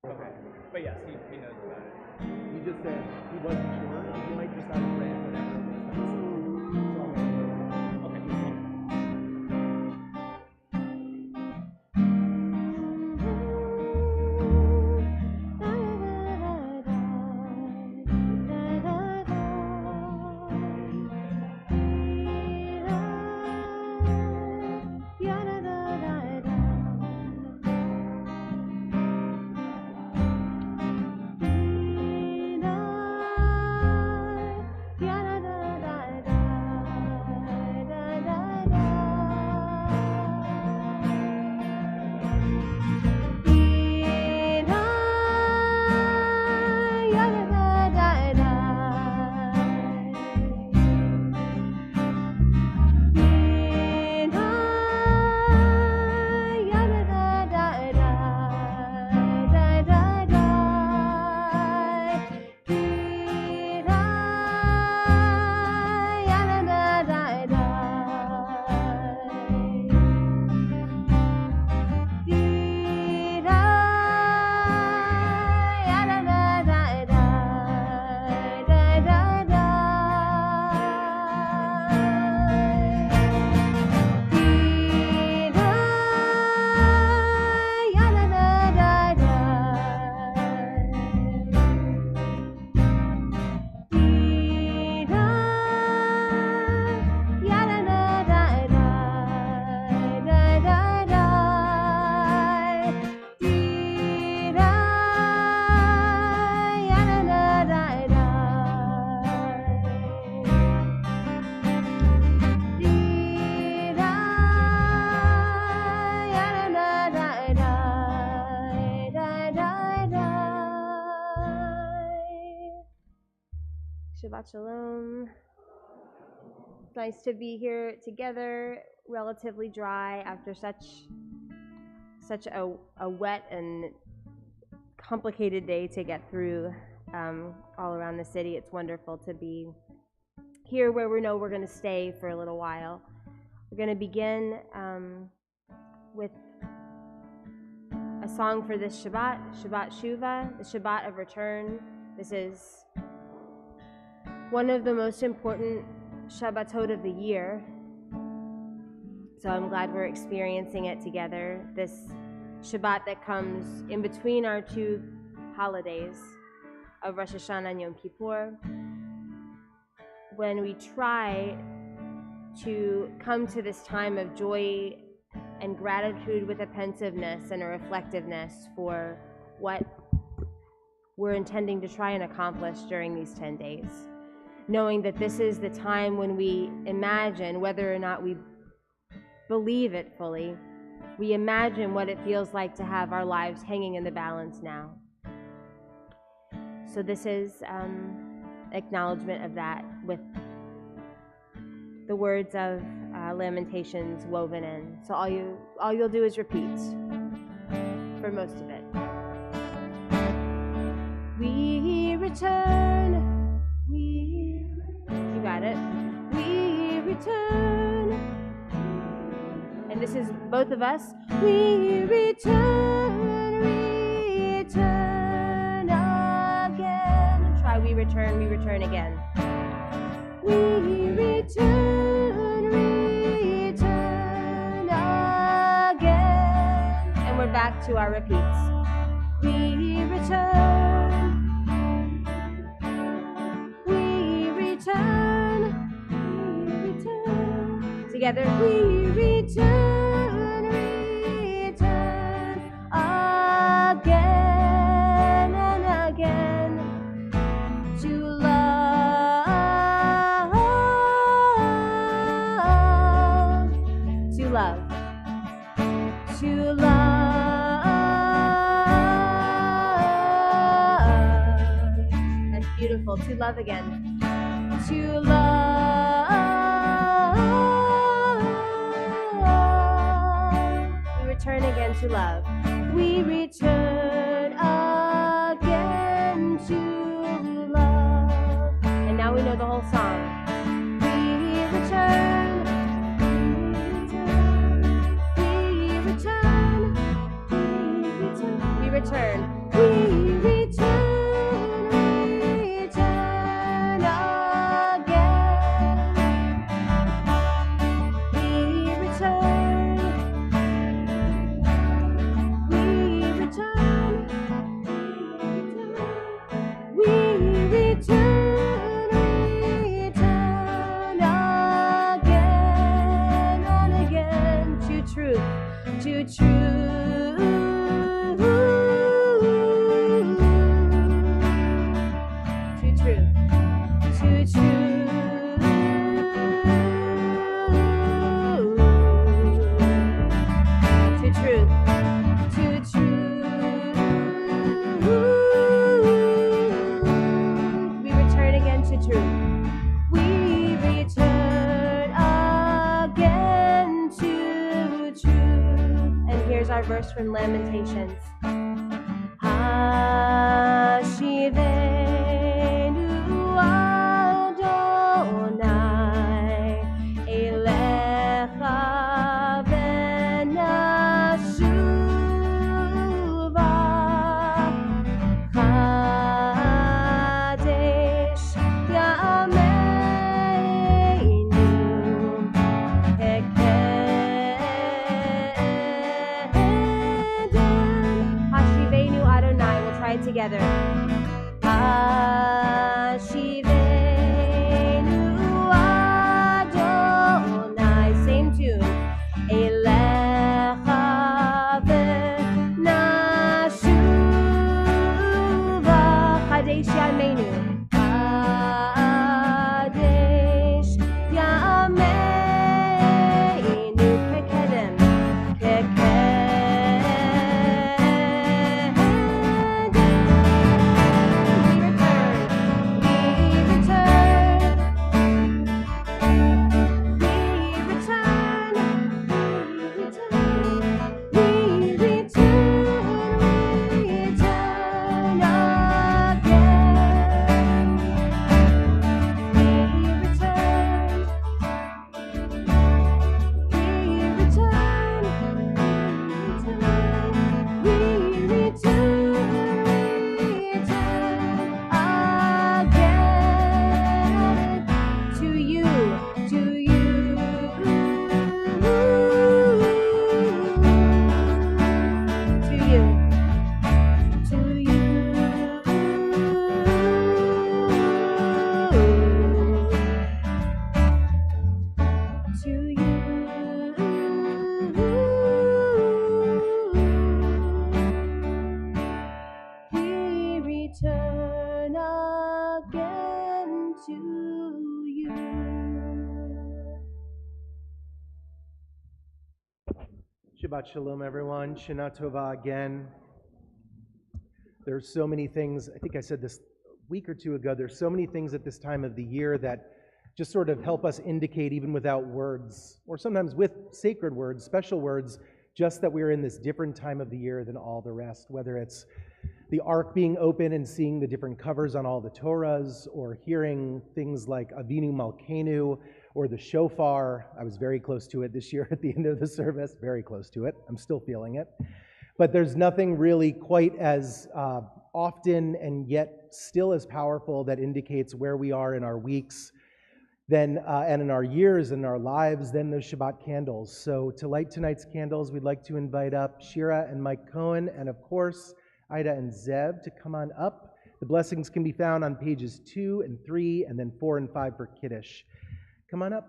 Okay, but yes, he knows about it. He just said he wasn't sure. He might just have a plan whatever it was. Shabbat Shalom. It's nice to be here together, relatively dry after such a wet and complicated day to get through all around the city. It's wonderful to be here where we know we're going to stay for a little while. We're going to begin with a song for this Shabbat, Shabbat Shuvah, the Shabbat of return. This is one of the most important Shabbatot of the year, so I'm glad we're experiencing it together. This Shabbat that comes in between our two holidays of Rosh Hashanah and Yom Kippur, when we try to come to this time of joy and gratitude with a pensiveness and a reflectiveness for what we're intending to try and accomplish during these 10 days. knowing that this is the time when we imagine, whether or not we believe it fully, we imagine what it feels like to have our lives hanging in the balance now. So this is acknowledgement of that with the words of Lamentations woven in. So all you'll do is repeat for most of it. We return, you got it. We return. And this is both of us. We return again. Try we return again. We return again. And we're back to our repeats. We return. Together, we return again and again to love, to love, to love. That's beautiful. To love again. To love. Return again to love. We return again to love. And now we know the whole song. We return, we return, we return, we return. Our verse from Lamentations. Hashivenu Adonai Elecha v'nashuva Kadesh Yameinu Shabbat Shalom, everyone. Shana Tova again. There's so many things, I think I said this a week or two ago, there's so many things at this time of the year that just sort of help us indicate, even without words, or sometimes with sacred words, special words, just that we're in this different time of the year than all the rest, whether it's the Ark being open and seeing the different covers on all the Torahs, or hearing things like Avinu Malkeinu, or the shofar. I was very close to it this year at the end of the service, very close to it. I'm still feeling it. But there's nothing really quite as often and yet still as powerful that indicates where we are in our weeks and in our years and our lives than those Shabbat candles. So to light tonight's candles, we'd like to invite up Shira and Mike Cohen, and of course, Ida and Zev to come on up. The blessings can be found on pages 2 and 3, and then 4 and 5 for Kiddush. Come on up.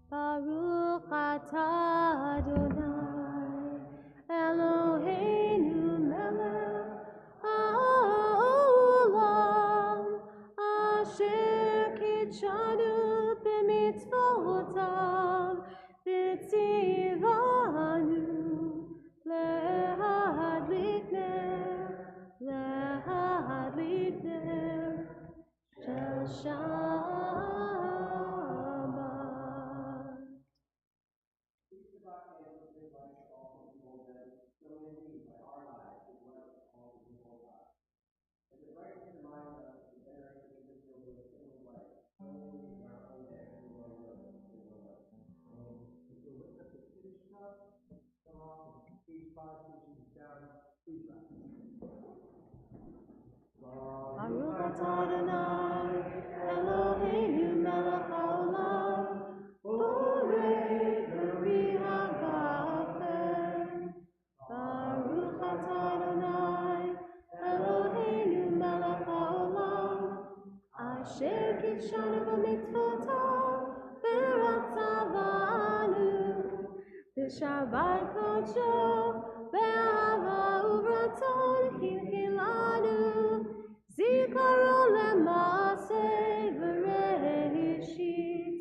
Baruch atah Adonai Eloheinu melech haolam asher kitshanu b'mitzvotav v'tzivanu lehadlik ner shel Shabbat. Baruch atah Adonai Eloheinu melech haolam borei b'riah v'afer. Baruch atah Adonai Eloheinu melech haolam asher kitshanu b'mitzvotav v'ratzavanu b'shabbat kodsho be'ahava uvratzon hilchilanu zikaron le'maaseh v'reishit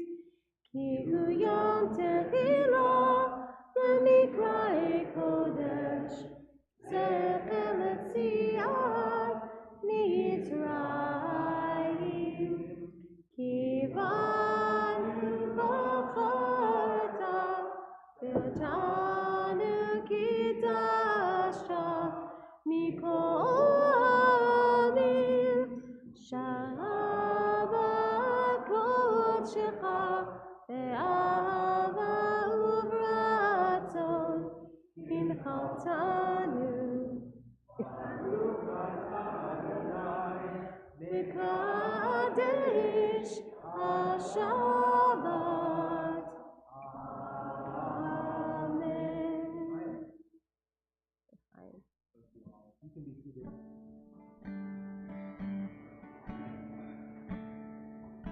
ki hu yom tehilah le'mikra'ei kodesh zecher letziat mitzrayim kivanu b'charta v'tanu kidashta mikol Shabbat kodshecha be'ahava uvratzon hinchaltanu v'kadesh ha-Shabbat. Amen.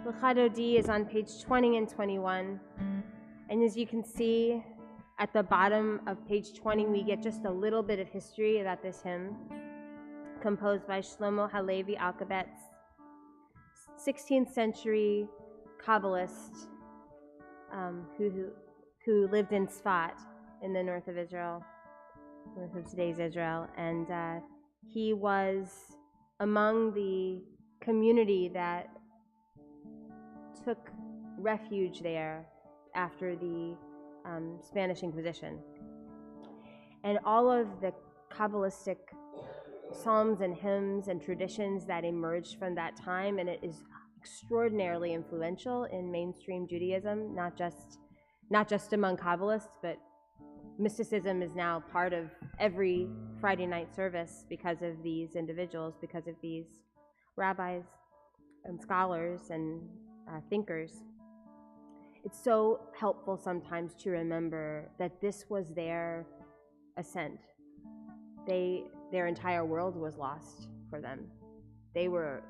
L'chado D is on page 20 and 21. And as you can see, at the bottom of page 20, we get just a little bit of history about this hymn, composed by Shlomo Halevi Alkabetz, 16th century Kabbalist who lived in Sfat in the north of Israel, north of today's Israel. And he was among the community that took refuge there after the Spanish Inquisition. And all of the Kabbalistic psalms and hymns and traditions that emerged from that time, and it is extraordinarily influential in mainstream Judaism, not just among Kabbalists, but mysticism is now part of every Friday night service because of these individuals, because of these rabbis and scholars and thinkers. it's so helpful sometimes to remember that this was their ascent. Their entire world was lost for them. They were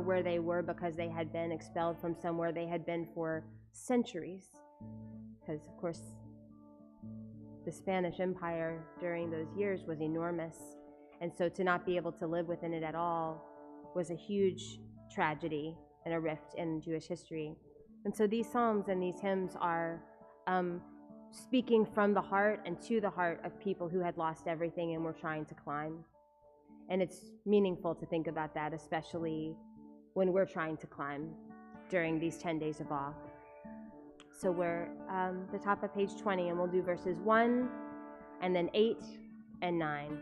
where they were because they had been expelled from somewhere they had been for centuries. Because, of course, the Spanish Empire during those years was enormous. And so to not be able to live within it at all was a huge tragedy and a rift in Jewish history. And so these psalms and these hymns are speaking from the heart and to the heart of people who had lost everything and were trying to climb. And it's meaningful to think about that, especially when we're trying to climb during these 10 days of awe. So we're the top of page 20, and we'll do verses 1 and then 8 and 9.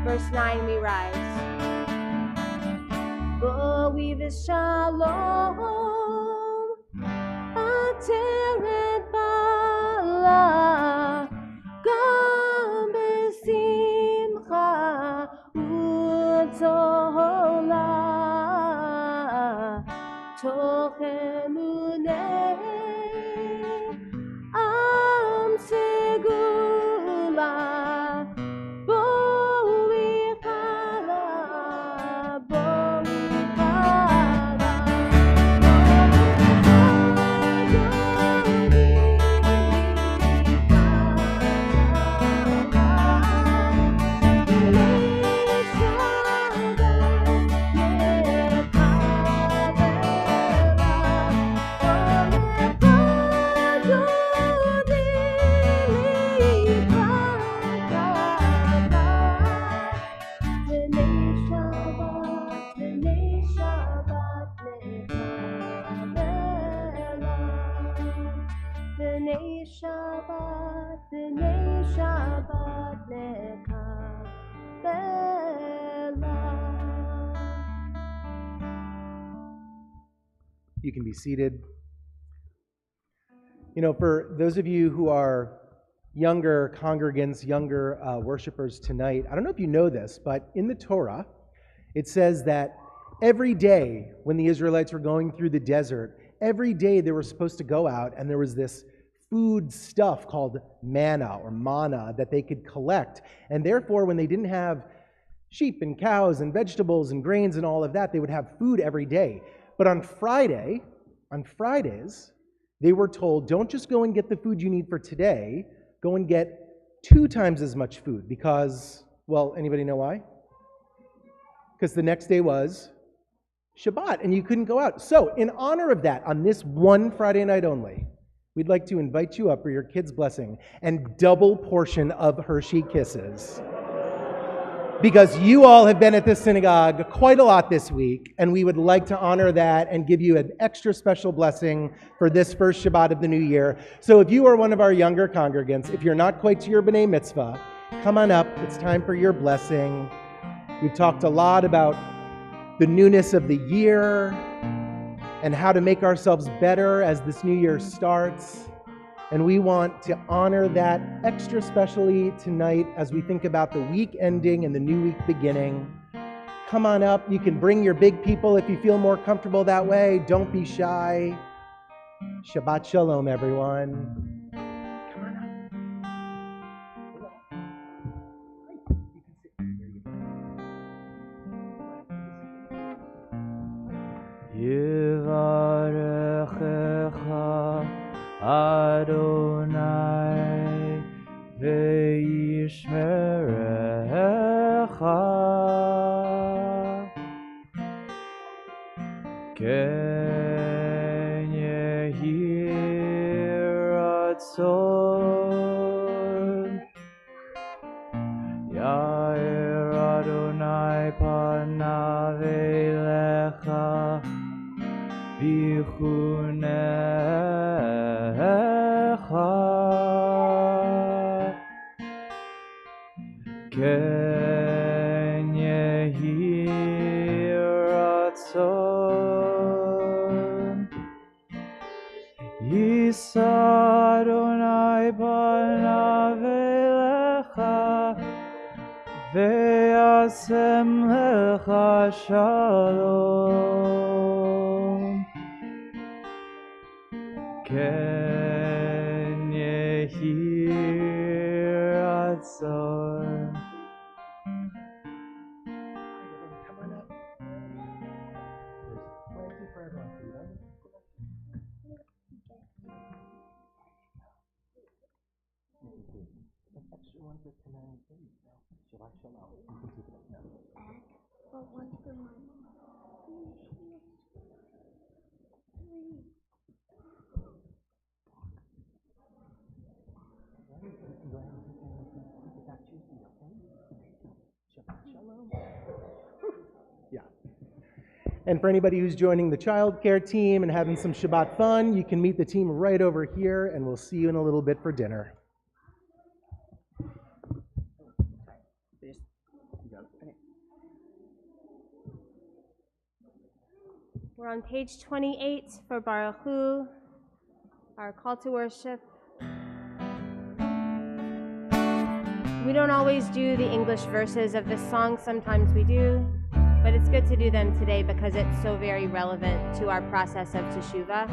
Verse 9, we rise. Boi v'shalom, ateret bala, gam b'simcha u'tola, toch emunei am segula. You can be seated. You know, for those of you who are younger congregants, younger worshipers tonight, I don't know if you know this, but in the Torah, it says that every day when the Israelites were going through the desert, every day they were supposed to go out and there was this food stuff called manna or manna that they could collect. And therefore, when they didn't have sheep and cows and vegetables and grains and all of that, they would have food every day. But on Fridays, they were told, don't just go and get the food you need for today, go and get 2 times as much food because, well, anybody know why? Because the next day was Shabbat and you couldn't go out. So in honor of that, on this one Friday night only, we'd like to invite you up for your kids' blessing and double portion of Hershey Kisses. Because you all have been at this synagogue quite a lot this week, and we would like to honor that and give you an extra special blessing for this first Shabbat of the new year. So if you are one of our younger congregants, if you're not quite to your B'nai Mitzvah, come on up. It's time for your blessing. We've talked a lot about the newness of the year and how to make ourselves better as this new year starts. And we want to honor that extra specially tonight as we think about the week ending and the new week beginning. Come on up. You can bring your big people if you feel more comfortable that way. Don't be shy. Shabbat Shalom, everyone. Come on up. Yivarechecha Adonai ve'yishmerecha ken yehi ratzon Yair Adonai panav elecha vichunecha ken yehi ratzon Yisa Adonai panav elecha ve'asem lecha shalom ken yehi ratzon. Come on up. There's plenty for everyone. Extra one for tonight. Shabbat Shalom. You can keep it up now. But one for my mom. Yeah. And for anybody who's joining the child care team and having some Shabbat fun, you can meet the team right over here, and we'll see you in a little bit for dinner. We're on page 28 for Baruch Hu, our call to worship. We don't always do the English verses of this song. Sometimes we do, but it's good to do them today because it's so very relevant to our process of teshuvah.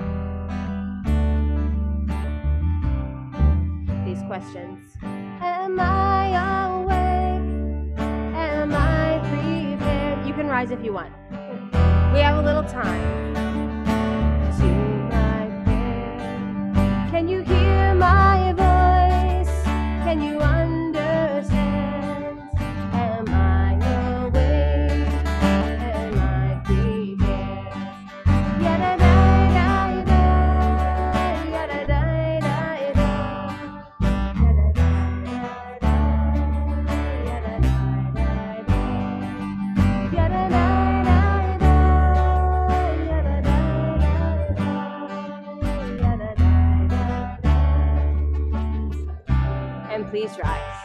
These questions. Am I awake? Am I prepared? You can rise if you want. We have a little time to my prayer. Can you hear my voice? Can you understand? Am I awake? Am I prepared? Yada da da da, yada da da da, yada da da da, yada da da da, yada da. And please rise.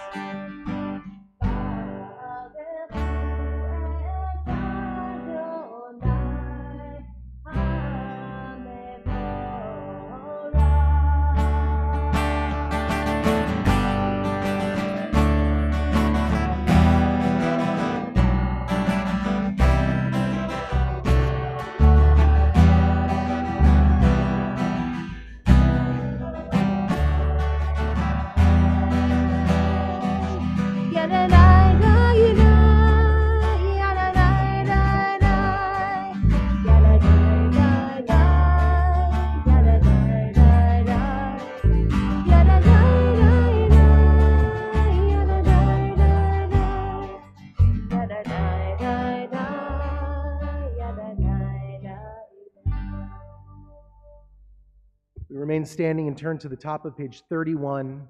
Remain standing and turn to the top of page 31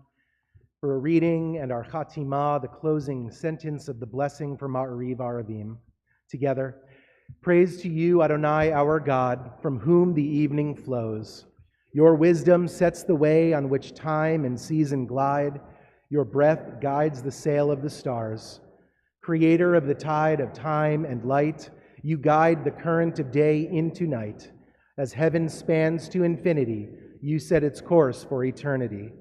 for a reading and our Chatimah, the closing sentence of the blessing for Ma'ariv Arabim. Together, praise to you, Adonai, our God, from whom the evening flows. Your wisdom sets the way on which time and season glide. Your breath guides the sail of the stars. Creator of the tide of time and light, you guide the current of day into night. As heaven spans to infinity, you set its course for eternity.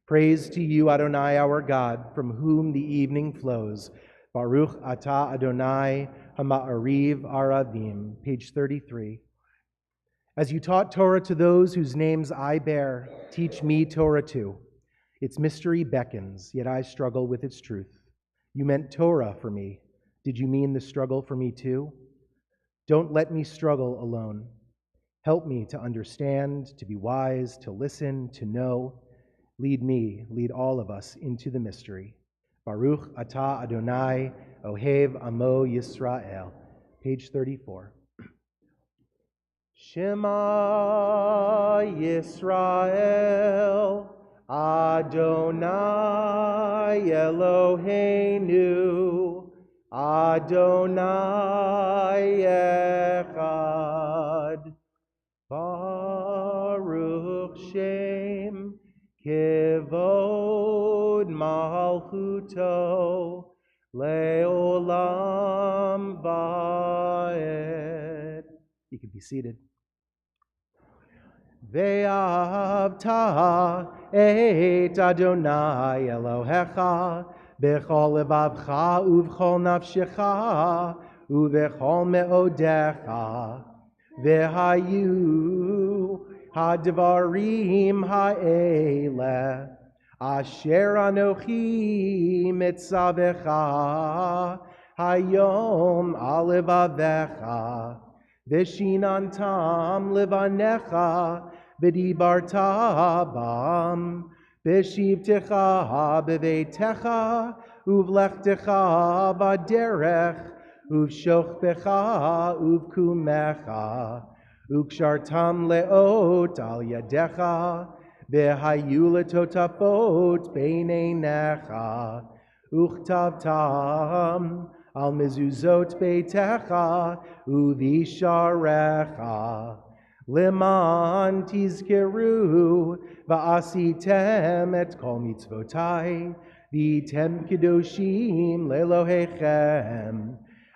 Praise to you, Adonai, our God, from whom the evening flows. Baruch atah Adonai Hama'ariv Aravim, page 33. As you taught Torah to those whose names I bear, teach me Torah too. Its mystery beckons, yet I struggle with its truth. You meant Torah for me. Did you mean the struggle for me too? Don't let me struggle alone. Help me to understand, to be wise, to listen, to know. Lead me, lead all of us into the mystery. Baruch atah Adonai, Ohev Amo Yisrael. Page 34. Shema Yisrael, Adonai Eloheinu, Adonai Echad. Baruch Shem Kevod Malchuto Leolam Vaed. You can be seated. Ve'avta et Adonai Elohecha b'chol levavcha uv'chol nafshecha uv'chol me'odecha ve'hayu hadvarim ha'ele asher anochi mitzavecha hayom alevavecha Vishinantam livanecha v'dibarta bam v'shivtecha b'veitecha uvlechtecha b'derech uv'shochbecha uv'kumecha ukshartam leot al yadecha v'hayu letotafot beineinecha uchtavtam al mezuzot beitecha uvisharecha leman tizkeru va'asitem et kol mitzvotai v'item kedoshim lelohechem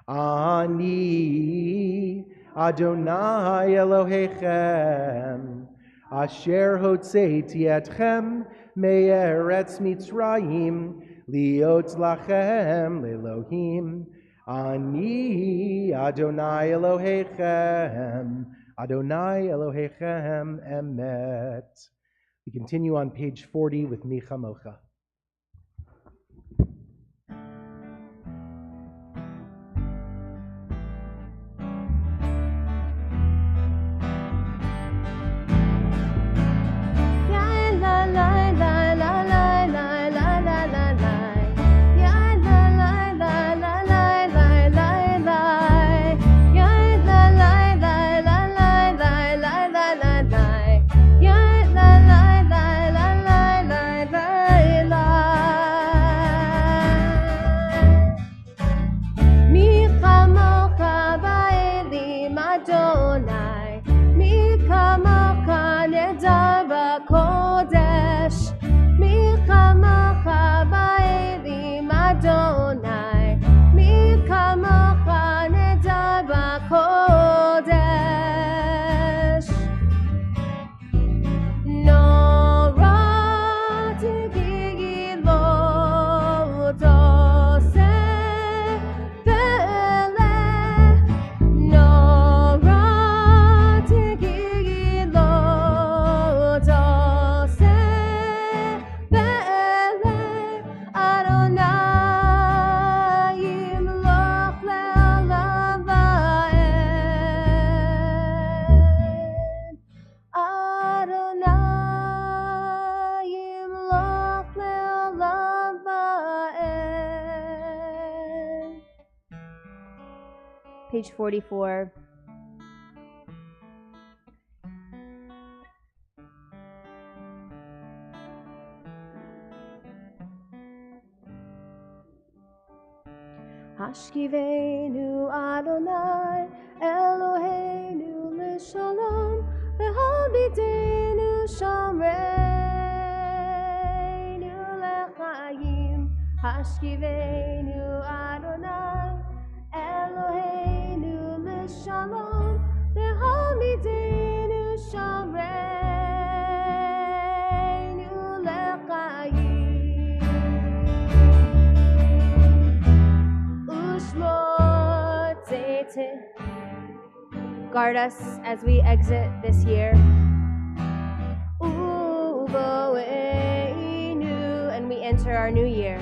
ani Adonai Elohechem asher hotzeiti etchem me'eretz Mitzrayim liot lachem lelohim ani Adonai Elohechem Adonai Elohechem emet. We continue on page 40 with Micha Mocha. Page 44. Hashkivenu Adonai Eloheinu l'shalom v'habitenu shamreinu l'chaim. Hashkivenu Adonai Eloheinu l'shalom v'habitenu shamreinu l'chaim. Ushmot Zaytin. Guard us as we exit this year. Uvoeinu, and we enter our new year.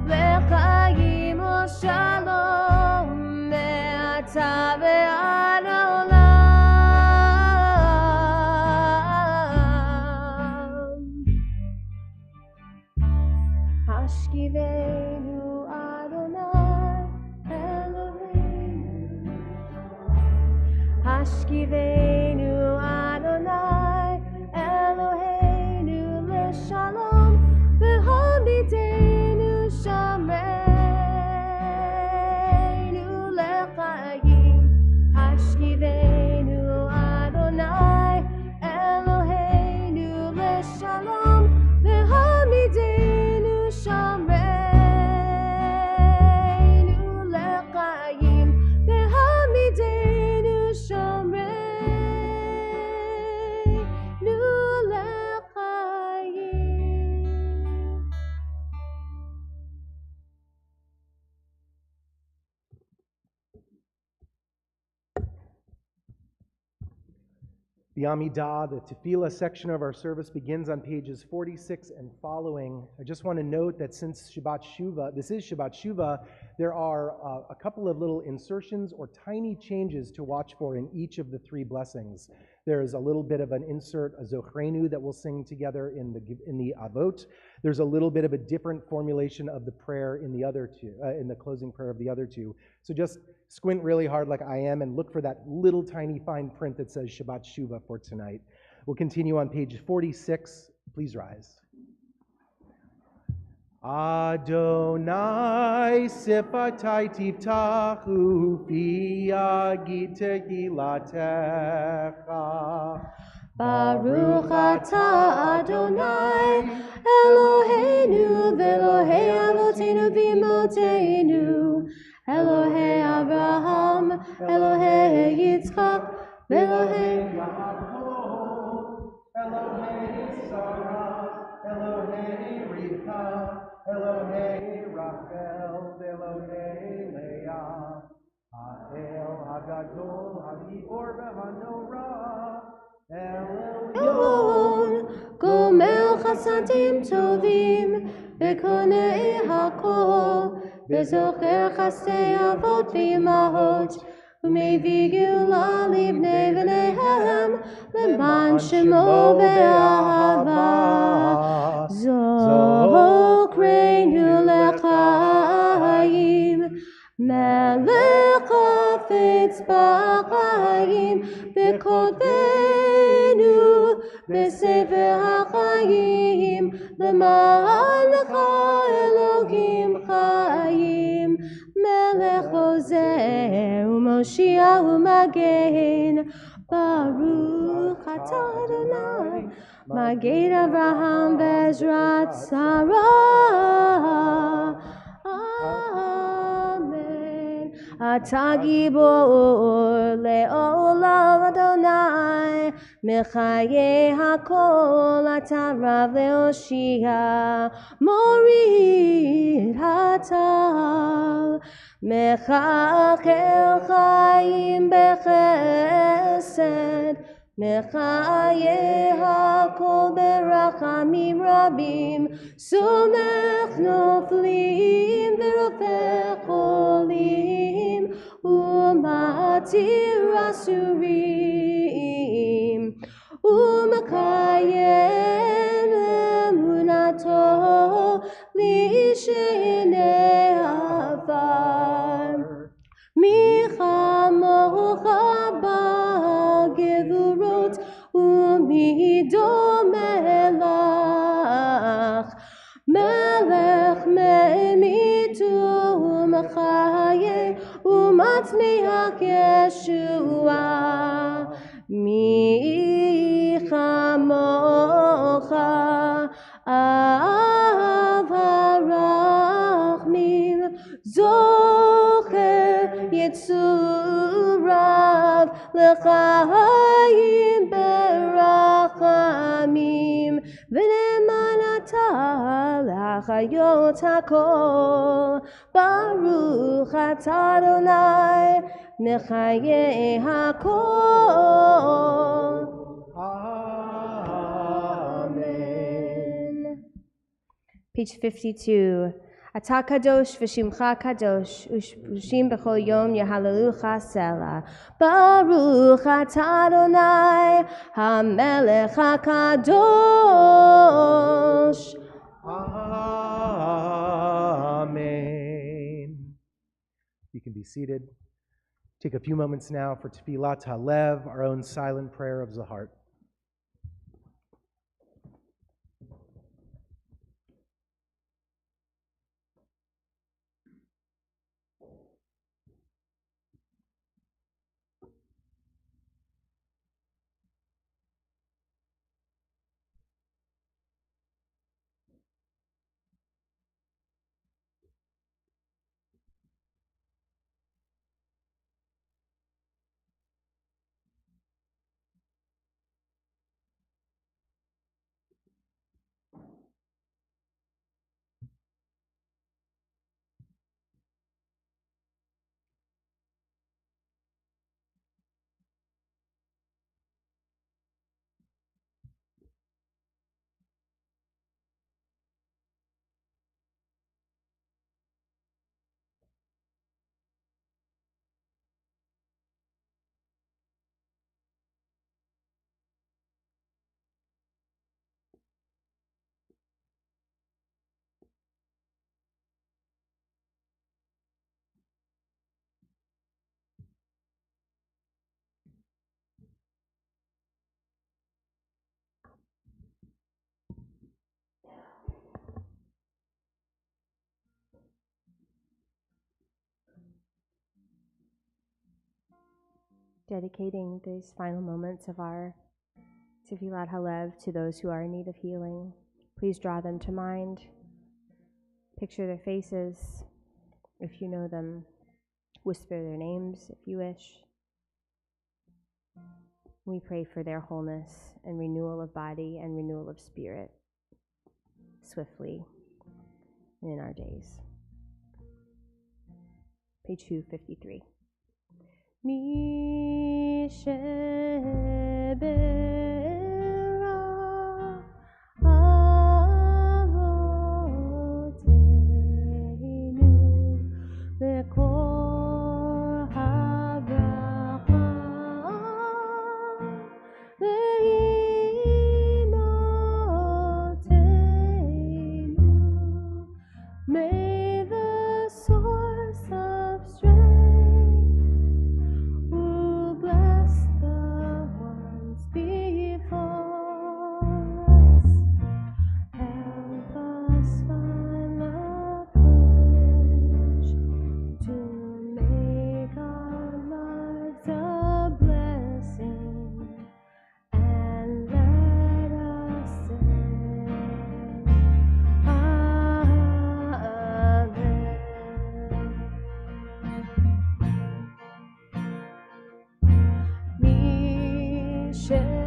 L'chaim u'shalom me'ata ve'ad olam. Hashkivenu Adonai Eloheinu. Hashkivenu Adonai Eloheinu l'shalom v'habitenu shamreinu l'chaim. Hashkivenu Adonai Eloheinu l'shalom v'habitenu shamreinu l'chaim. V'habitenu shamreinu l'chaim. The Amidah, the Tefillah section of our service begins on pages 46 and following. I just want to note that since Shabbat Shuvah, this is Shabbat Shuvah, there are a couple of little insertions or tiny changes to watch for in each of the three blessings. There's a little bit of an insert, a Zochrenu, that we'll sing together in the Avot. There's a little bit of a different formulation of the prayer in the other two, in the closing prayer of the other two. So just squint really hard like I am and look for that little tiny fine print that says Shabbat Shuvah for tonight. We'll continue on page 46. Please rise. Adonai sifatai tiftachu fi yagid tehilatecha. Baruch atah Adonai Eloheinu v'Elohei Avotenu v'Imotenu, Elohei Abraham, Elohei Yitzchak, v'Elohei Yaakov, Elohei Sarah, Elohei Rivka, Elohei Rachel, Elohei Leah, Ha'el Hagadol, Ha'gibor v'Hanorah, Elyon, Gomel Chasadim Tovim, Bekonei Hakol, Bezocher Chasdei Avot v'Imahot, Umevi Geula Livnei V'neihem, Leman Shemo Be'ahava, Zokreinu l'chaim, Melech Hafetz b'chaim, V'kodvenu b'sefer ha'chaim, L'ma'alecha Elohim chayim, Melech Ozer u'Moshiach u'Magen, Baruch atah Adonai, Magen Avraham v'Ezrat Sarah. Amen. Atah gibor le'olam Adonai, Mechayeh hakol, Atah rav le'oshia, Morid hatal, Mechakel chayim bechesed, Mechayeh hakol berachamim rabim, Somech noflim v'rofech cholim, U'matir asurim, U'mekayem emunato l'shenei afar. Michamocha b'gevurot u'midomelach, Melech me'emitu l'chaye umatzmiach Yeshua mi chamocha av harachmim zocher yitzurav l'chaim berachamim v'nemanata l'achayot hakol baruch atah Adonai mechaye hakol. Amen. Page 52. Atah kadosh v'shimcha kadosh u'shim b'chol yom yehalelucha sela. Baruch atah Adonai hamelech hakadosh. Amen. You can be seated. Take a few moments now for Tefillat Halev, our own silent prayer of the heart. Dedicating these final moments of our Tefillat Halev to those who are in need of healing. Please draw them to mind. Picture their faces if you know them. Whisper their names if you wish. We pray for their wholeness and renewal of body and renewal of spirit swiftly and in our days. Page 253. Mi shebera avoteinu v'kol habracha le'imotenu. May the source of strength who bless the ones before us, help us find the courage to make our lives a blessing, and let us say, Mi shebera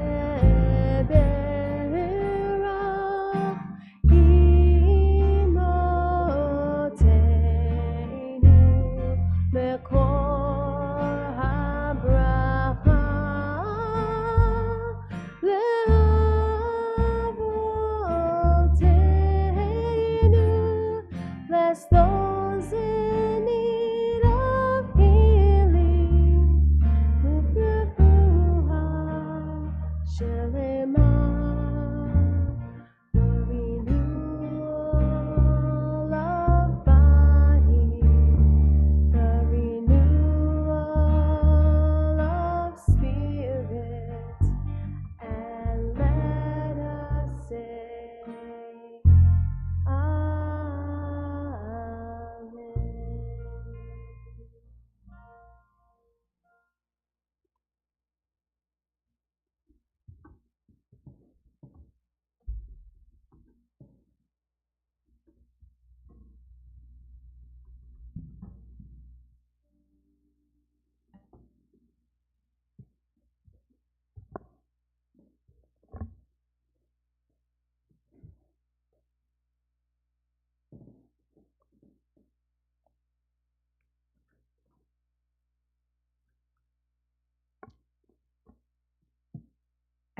imotenu mekor habracha le'avotenu. Bless those in need of healing with refuah shelema, the renewal of body, the renewal of spirit, and let us say, Amen.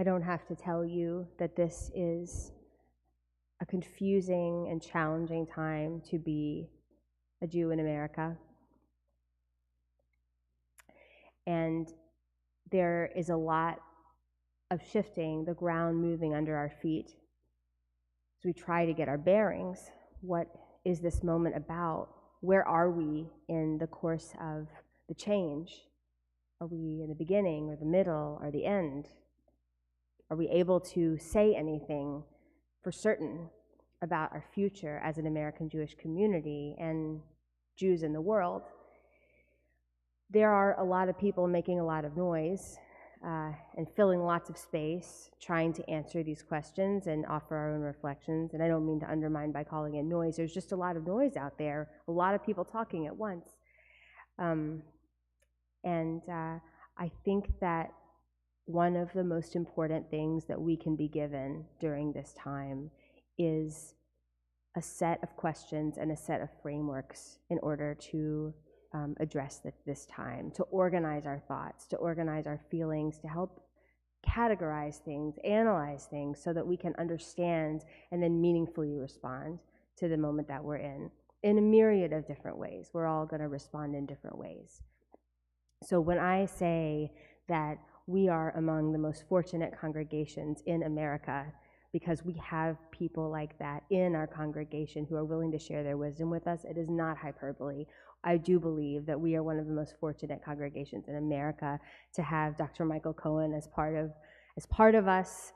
I don't have to tell you that this is a confusing and challenging time to be a Jew in America. And there is a lot of shifting, the ground moving under our feet. As we try to get our bearings, what is this moment about? Where are we in the course of the change? Are we in the beginning or the middle or the end? Are we able to say anything for certain about our future as an American Jewish community and Jews in the world? There are a lot of people making a lot of noise and filling lots of space, trying to answer these questions and offer our own reflections. And I don't mean to undermine by calling it noise. There's just a lot of noise out there, a lot of people talking at once. I think that one of the most important things that we can be given during this time is a set of questions and a set of frameworks in order to address this time, to organize our thoughts, to organize our feelings, to help categorize things, analyze things so that we can understand and then meaningfully respond to the moment that we're in a myriad of different ways. We're all going to respond in different ways. So when I say that we are among the most fortunate congregations in America because we have people like that in our congregation who are willing to share their wisdom with us, it is not hyperbole. I do believe that we are one of the most fortunate congregations in America to have Dr. Michael Cohen as part of us,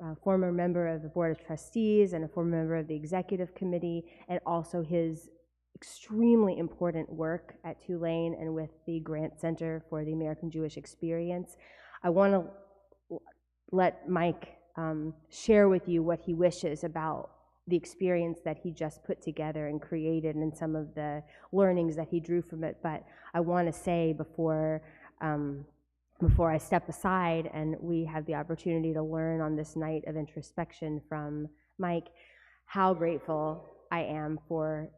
a former member of the Board of Trustees and a former member of the Executive Committee, and also his extremely important work at Tulane and with the Grant Center for the American Jewish Experience. I want to let Mike share with you what he wishes about the experience that he just put together and created and some of the learnings that he drew from it. But I want to say before I step aside and we have the opportunity to learn on this night of introspection from Mike, how grateful I am for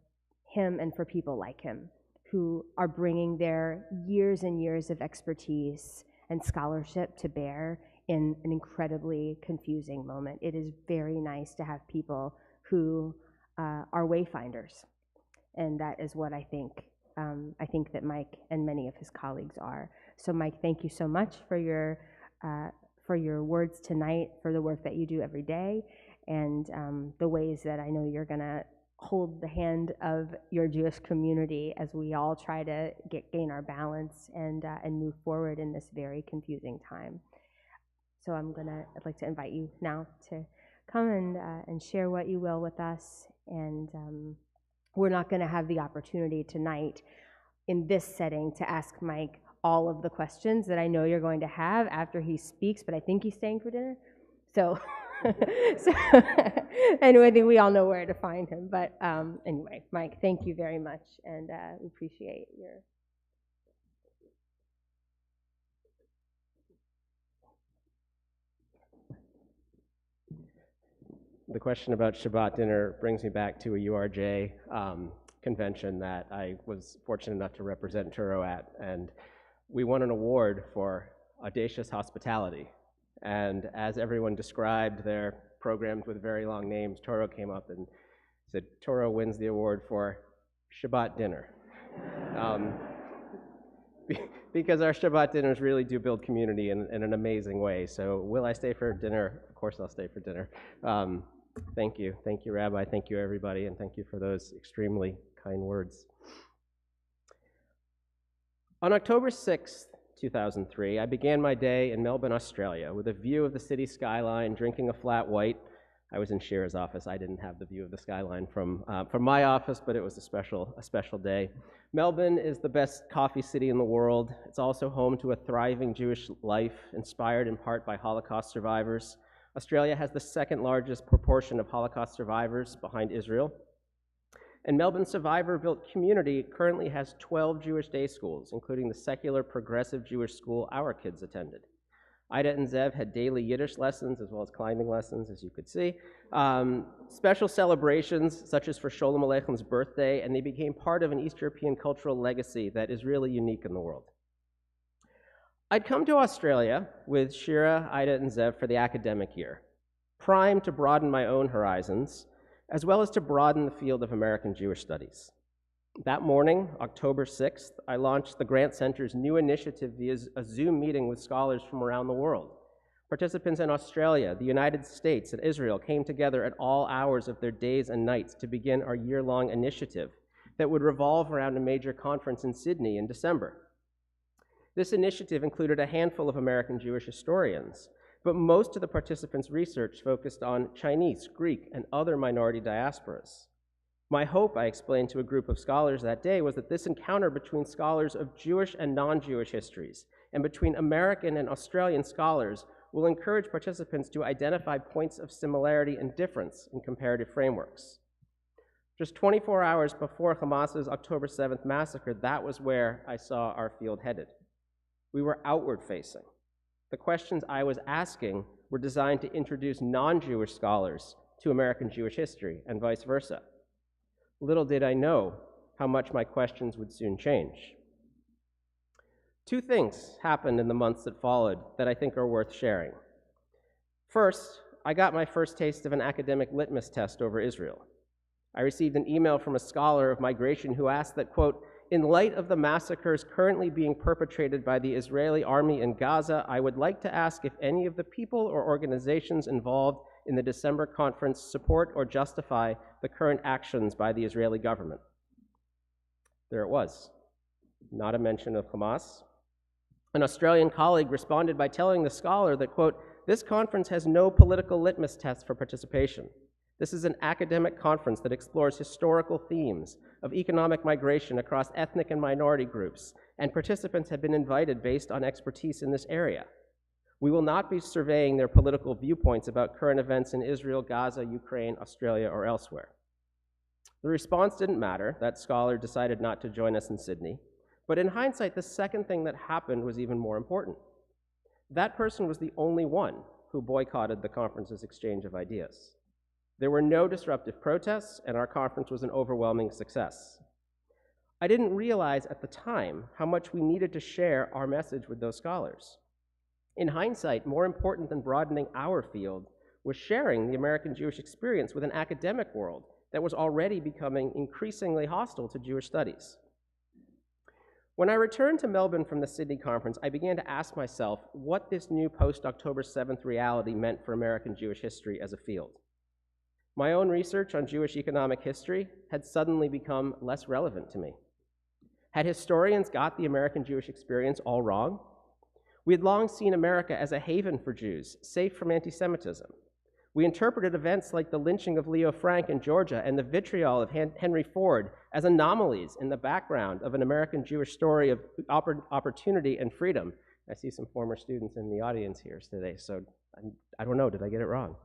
him and for people like him who are bringing their years and years of expertise and scholarship to bear in an incredibly confusing moment. It is very nice to have people who are wayfinders, and that is what I think that Mike and many of his colleagues are. So Mike, thank you so much for your words tonight, for the work that you do every day, and the ways that I know you're gonna hold the hand of your Jewish community as we all try to gain our balance and move forward in this very confusing time. So I'd like to invite you now to come and share what you will with us. And we're not going to have the opportunity tonight in this setting to ask Mike all of the questions that I know you're going to have after he speaks, but I think he's staying for dinner. So, anyway, I think we all know where to find him. But anyway, Mike, thank you very much, and we appreciate your... The question about Shabbat dinner brings me back to a URJ convention that I was fortunate enough to represent Touro at, and we won an award for audacious hospitality. And as everyone described their programs with very long names, Touro came up and said, Touro wins the award for Shabbat dinner. Because our Shabbat dinners really do build community in an amazing way. So will I stay for dinner? Of course I'll stay for dinner. Thank you, Rabbi, thank you everybody, and thank you for those extremely kind words. On October 6th, 2003, I began my day in Melbourne, Australia, with a view of the city skyline, drinking a flat white. I was in Shira's office. I didn't have the view of the skyline from my office, but it was a special day. Melbourne is the best coffee city in the world. It's also home to a thriving Jewish life, inspired in part by Holocaust survivors. Australia has the second largest proportion of Holocaust survivors behind Israel. And Melbourne's survivor-built community currently has 12 Jewish day schools, including the secular progressive Jewish school our kids attended. Ida and Zev had daily Yiddish lessons as well as climbing lessons, as you could see. Special celebrations, such as for Sholem Aleichem's birthday, and they became part of an East European cultural legacy that is really unique in the world. I'd come to Australia with Shira, Ida, and Zev for the academic year, primed to broaden my own horizons, as well as to broaden the field of American Jewish studies. That morning, October 6th, I launched the Grant Center's new initiative via a Zoom meeting with scholars from around the world. Participants in Australia, the United States, and Israel came together at all hours of their days and nights to begin our year-long initiative that would revolve around a major conference in Sydney in December. This initiative included a handful of American Jewish historians, but most of the participants' research focused on Chinese, Greek, and other minority diasporas. My hope, I explained to a group of scholars that day, was that this encounter between scholars of Jewish and non-Jewish histories, and between American and Australian scholars, will encourage participants to identify points of similarity and difference in comparative frameworks. Just 24 hours before Hamas's October 7th massacre, that was where I saw our field headed. We were outward-facing. The questions I was asking were designed to introduce non-Jewish scholars to American Jewish history, and vice versa. Little did I know how much my questions would soon change. Two things happened in the months that followed that I think are worth sharing. First, I got my first taste of an academic litmus test over Israel. I received an email from a scholar of migration who asked that, quote, "In light of the massacres currently being perpetrated by the Israeli army in Gaza, I would like to ask if any of the people or organizations involved in the December conference support or justify the current actions by the Israeli government." There it was. Not a mention of Hamas. An Australian colleague responded by telling the scholar that, quote, "This conference has no political litmus test for participation. This is an academic conference that explores historical themes of economic migration across ethnic and minority groups, and participants have been invited based on expertise in this area. We will not be surveying their political viewpoints about current events in Israel, Gaza, Ukraine, Australia, or elsewhere." The response didn't matter. That scholar decided not to join us in Sydney. But in hindsight, the second thing that happened was even more important. That person was the only one who boycotted the conference's exchange of ideas. There were no disruptive protests, and our conference was an overwhelming success. I didn't realize at the time how much we needed to share our message with those scholars. In hindsight, more important than broadening our field was sharing the American Jewish experience with an academic world that was already becoming increasingly hostile to Jewish studies. When I returned to Melbourne from the Sydney conference, I began to ask myself what this new post-October 7th reality meant for American Jewish history as a field. My own research on Jewish economic history had suddenly become less relevant to me. Had historians got the American Jewish experience all wrong? We had long seen America as a haven for Jews, safe from anti-Semitism. We interpreted events like the lynching of Leo Frank in Georgia and the vitriol of Henry Ford as anomalies in the background of an American Jewish story of opportunity and freedom. I see some former students in the audience here today, so I don't know, did I get it wrong?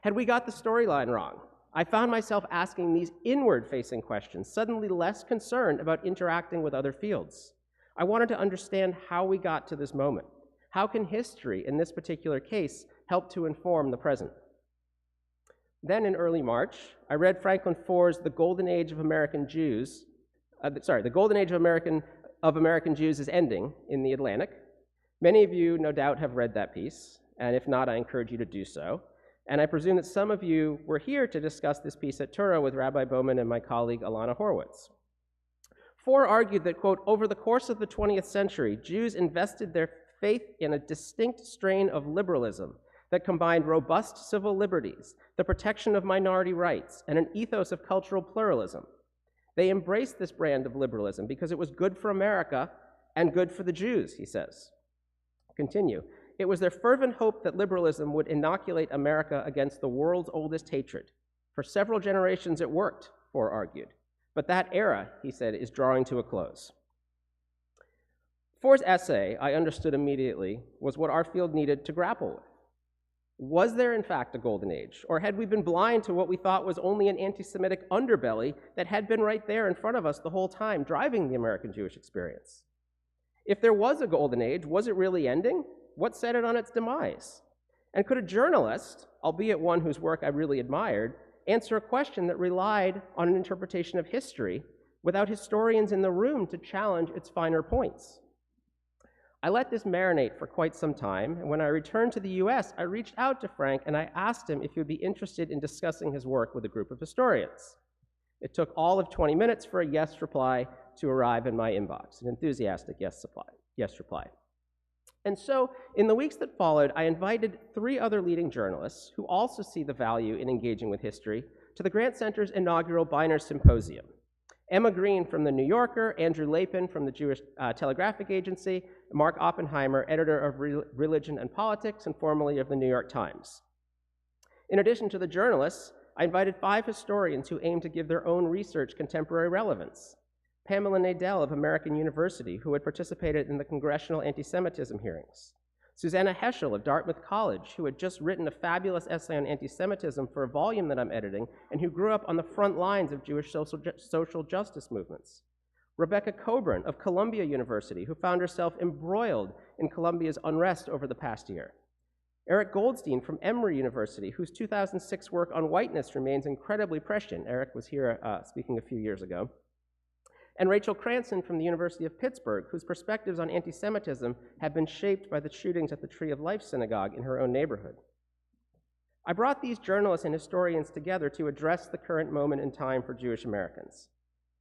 Had we got the storyline wrong? I found myself asking these inward-facing questions, suddenly less concerned about interacting with other fields. I wanted to understand how we got to this moment. How can history, in this particular case, help to inform the present? Then in early March, I read Franklin Foer's The Golden Age of American Jews, The Golden Age of American Jews is Ending in The Atlantic. Many of you, no doubt, have read that piece, and if not, I encourage you to do so. And I presume that some of you were here to discuss this piece at Touro with Rabbi Bowman and my colleague Alana Horowitz. Foer argued that, quote, "Over the course of the 20th century, Jews invested their faith in a distinct strain of liberalism that combined robust civil liberties, the protection of minority rights, and an ethos of cultural pluralism. They embraced this brand of liberalism because it was good for America and good for the Jews," he says. Continue. "It was their fervent hope that liberalism would inoculate America against the world's oldest hatred. For several generations it worked," Foer argued. "But that era," he said, "is drawing to a close." Foer's essay, I understood immediately, was what our field needed to grapple with. Was there, in fact, a golden age? Or had we been blind to what we thought was only an anti-Semitic underbelly that had been right there in front of us the whole time, driving the American Jewish experience? If there was a golden age, was it really ending? What set it on its demise? And could a journalist, albeit one whose work I really admired, answer a question that relied on an interpretation of history without historians in the room to challenge its finer points? I let this marinate for quite some time, and when I returned to the US, I reached out to Frank and I asked him if he would be interested in discussing his work with a group of historians. It took all of 20 minutes for a yes reply to arrive in my inbox, an enthusiastic yes reply. And so, in the weeks that followed, I invited 3 other leading journalists who also see the value in engaging with history to the Grant Center's inaugural Biner Symposium. Emma Green from The New Yorker, Andrew Lapin from the Jewish Telegraphic Agency, Mark Oppenheimer, editor of Religion and Politics and formerly of the New York Times. In addition to the journalists, I invited 5 historians who aim to give their own research contemporary relevance. Pamela Nadell of American University, who had participated in the congressional anti-Semitism hearings. Susanna Heschel of Dartmouth College, who had just written a fabulous essay on anti-Semitism for a volume that I'm editing, and who grew up on the front lines of Jewish social justice movements. Rebecca Coburn of Columbia University, who found herself embroiled in Columbia's unrest over the past year. Eric Goldstein from Emory University, whose 2006 work on whiteness remains incredibly prescient. Eric was here speaking a few years ago. And Rachel Cranston from the University of Pittsburgh, whose perspectives on anti-Semitism have been shaped by the shootings at the Tree of Life Synagogue in her own neighborhood. I brought these journalists and historians together to address the current moment in time for Jewish Americans.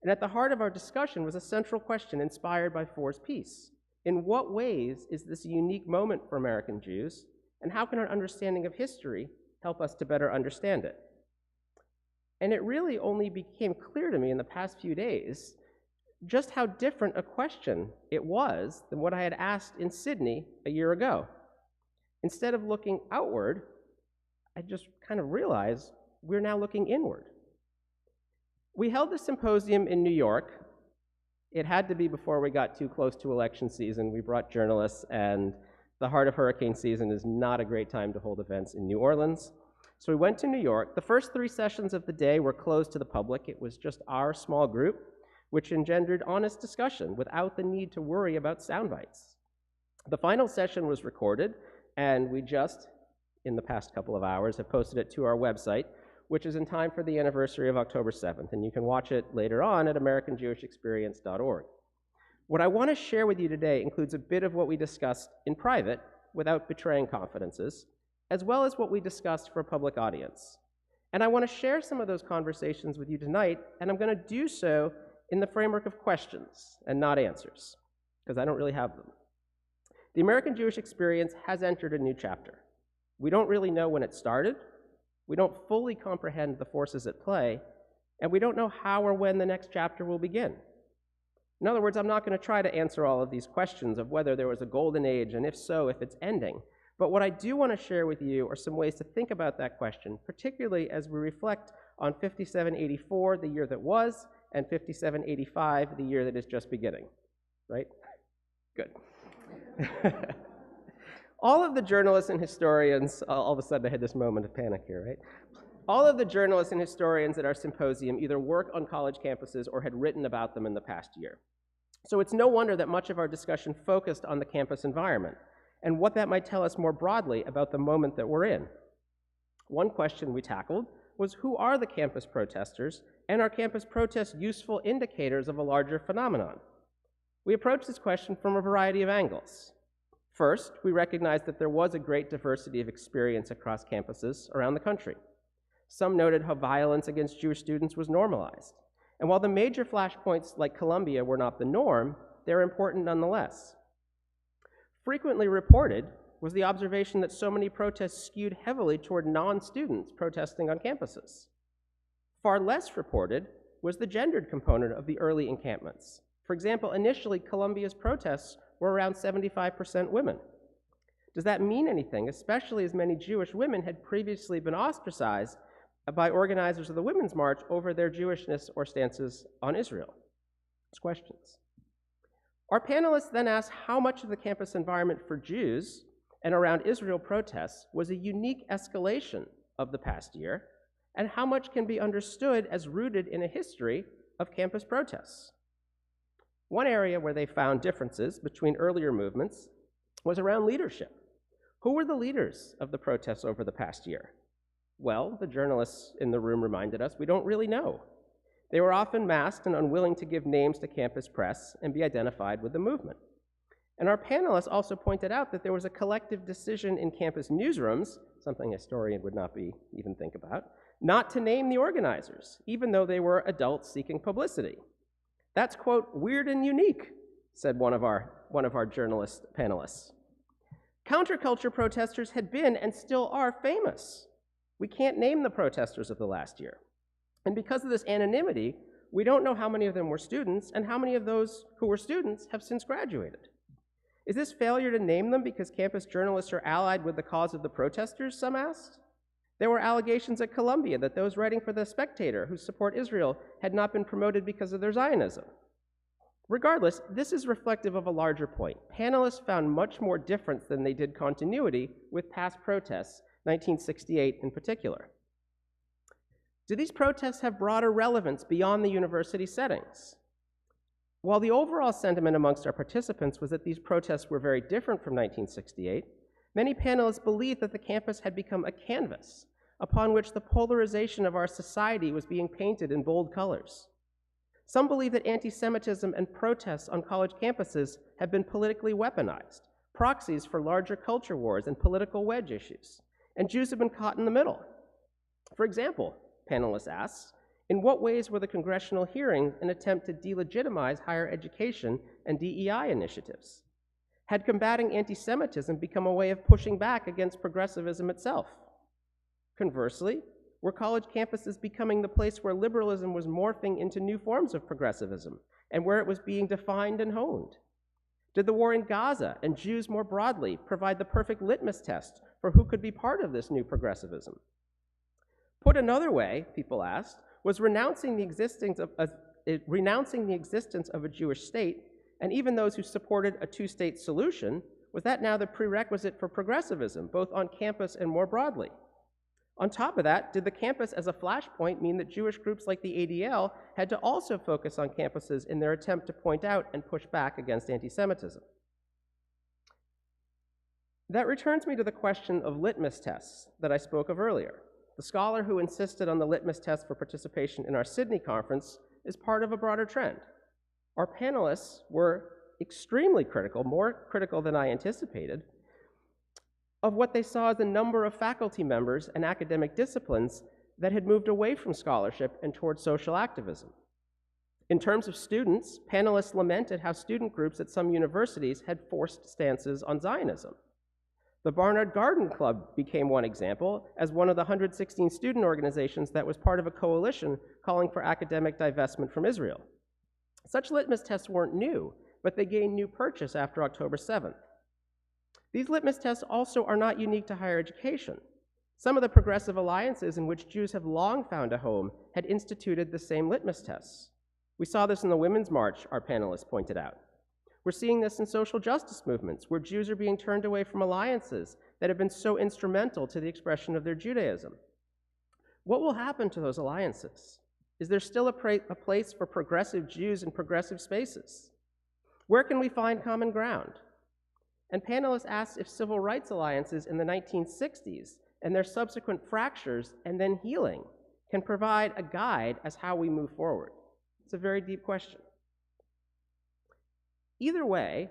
And at the heart of our discussion was a central question inspired by Ford's piece. In what ways is this a unique moment for American Jews, and how can our understanding of history help us to better understand it? And it really only became clear to me in the past few days just how different a question it was than what I had asked in Sydney a year ago. Instead of looking outward, I just kind of realized we're now looking inward. We held the symposium in New York. It had to be before we got too close to election season. We brought journalists, and the heart of hurricane season is not a great time to hold events in New Orleans. So we went to New York. The first 3 sessions of the day were closed to the public. It was just our small group, which engendered honest discussion without the need to worry about sound bites. The final session was recorded, and we just, in the past couple of hours, have posted it to our website, which is in time for the anniversary of October 7th, and you can watch it later on at AmericanJewishExperience.org. What I want to share with you today includes a bit of what we discussed in private, without betraying confidences, as well as what we discussed for a public audience. And I want to share some of those conversations with you tonight, and I'm going to do so in the framework of questions and not answers, because I don't really have them. The American Jewish experience has entered a new chapter. We don't really know when it started, we don't fully comprehend the forces at play, and we don't know how or when the next chapter will begin. In other words, I'm not going to try to answer all of these questions of whether there was a golden age, and if so, if it's ending. But what I do want to share with you are some ways to think about that question, particularly as we reflect on 5784, the year that was, and 5785, the year that is just beginning, right? Good. All of the journalists and historians, all of a sudden I had this moment of panic here, right? All of the journalists and historians at our symposium either work on college campuses or had written about them in the past year. So it's no wonder that much of our discussion focused on the campus environment and what that might tell us more broadly about the moment that we're in. One question we tackled was, who are the campus protesters, and are campus protests useful indicators of a larger phenomenon? We approached this question from a variety of angles. First, we recognized that there was a great diversity of experience across campuses around the country. Some noted how violence against Jewish students was normalized. And while the major flashpoints like Columbia were not the norm, they're important nonetheless. Frequently reported was the observation that so many protests skewed heavily toward non-students protesting on campuses. Far less reported was the gendered component of the early encampments. For example, initially, Columbia's protests were around 75% women. Does that mean anything, especially as many Jewish women had previously been ostracized by organizers of the Women's March over their Jewishness or stances on Israel? Those questions. Our panelists then asked how much of the campus environment for Jews and around Israel protests was a unique escalation of the past year, and how much can be understood as rooted in a history of campus protests. One area where they found differences between earlier movements was around leadership. Who were the leaders of the protests over the past year? Well, the journalists in the room reminded us, we don't really know. They were often masked and unwilling to give names to campus press and be identified with the movement. And our panelists also pointed out that there was a collective decision in campus newsrooms, something a historian would not even think about, not to name the organizers, even though they were adults seeking publicity. That's, quote, weird and unique, said one of our journalist panelists. Counterculture protesters had been and still are famous. We can't name the protesters of the last year. And because of this anonymity, we don't know how many of them were students and how many of those who were students have since graduated. Is this failure to name them because campus journalists are allied with the cause of the protesters, some asked? There were allegations at Columbia that those writing for The Spectator who support Israel had not been promoted because of their Zionism. Regardless, this is reflective of a larger point. Panelists found much more difference than they did continuity with past protests, 1968 in particular. Do these protests have broader relevance beyond the university settings? While the overall sentiment amongst our participants was that these protests were very different from 1968, many panelists believed that the campus had become a canvas upon which the polarization of our society was being painted in bold colors. Some believe that anti-Semitism and protests on college campuses have been politically weaponized, proxies for larger culture wars and political wedge issues, and Jews have been caught in the middle. For example, panelists asked, in what ways were the congressional hearings an attempt to delegitimize higher education and DEI initiatives? Had combating anti-Semitism become a way of pushing back against progressivism itself? Conversely, were college campuses becoming the place where liberalism was morphing into new forms of progressivism and where it was being defined and honed? Did the war in Gaza and Jews more broadly provide the perfect litmus test for who could be part of this new progressivism? Put another way, people asked, was renouncing the existence of a Jewish state, and even those who supported a two-state solution, was that now the prerequisite for progressivism, both on campus and more broadly? On top of that, did the campus as a flashpoint mean that Jewish groups like the ADL had to also focus on campuses in their attempt to point out and push back against anti-Semitism? That returns me to the question of litmus tests that I spoke of earlier. The scholar who insisted on the litmus test for participation in our Sydney conference is part of a broader trend. Our panelists were extremely critical, more critical than I anticipated, of what they saw as a number of faculty members and academic disciplines that had moved away from scholarship and toward social activism. In terms of students, panelists lamented how student groups at some universities had forced stances on Zionism. The Barnard Garden Club became one example as one of the 116 student organizations that was part of a coalition calling for academic divestment from Israel. Such litmus tests weren't new, but they gained new purchase after October 7th. These litmus tests also are not unique to higher education. Some of the progressive alliances in which Jews have long found a home had instituted the same litmus tests. We saw this in the Women's March, our panelists pointed out. We're seeing this in social justice movements, where Jews are being turned away from alliances that have been so instrumental to the expression of their Judaism. What will happen to those alliances? Is there still a place for progressive Jews in progressive spaces? Where can we find common ground? And panelists asked if civil rights alliances in the 1960s and their subsequent fractures and then healing can provide a guide as how we move forward. It's a very deep question. Either way,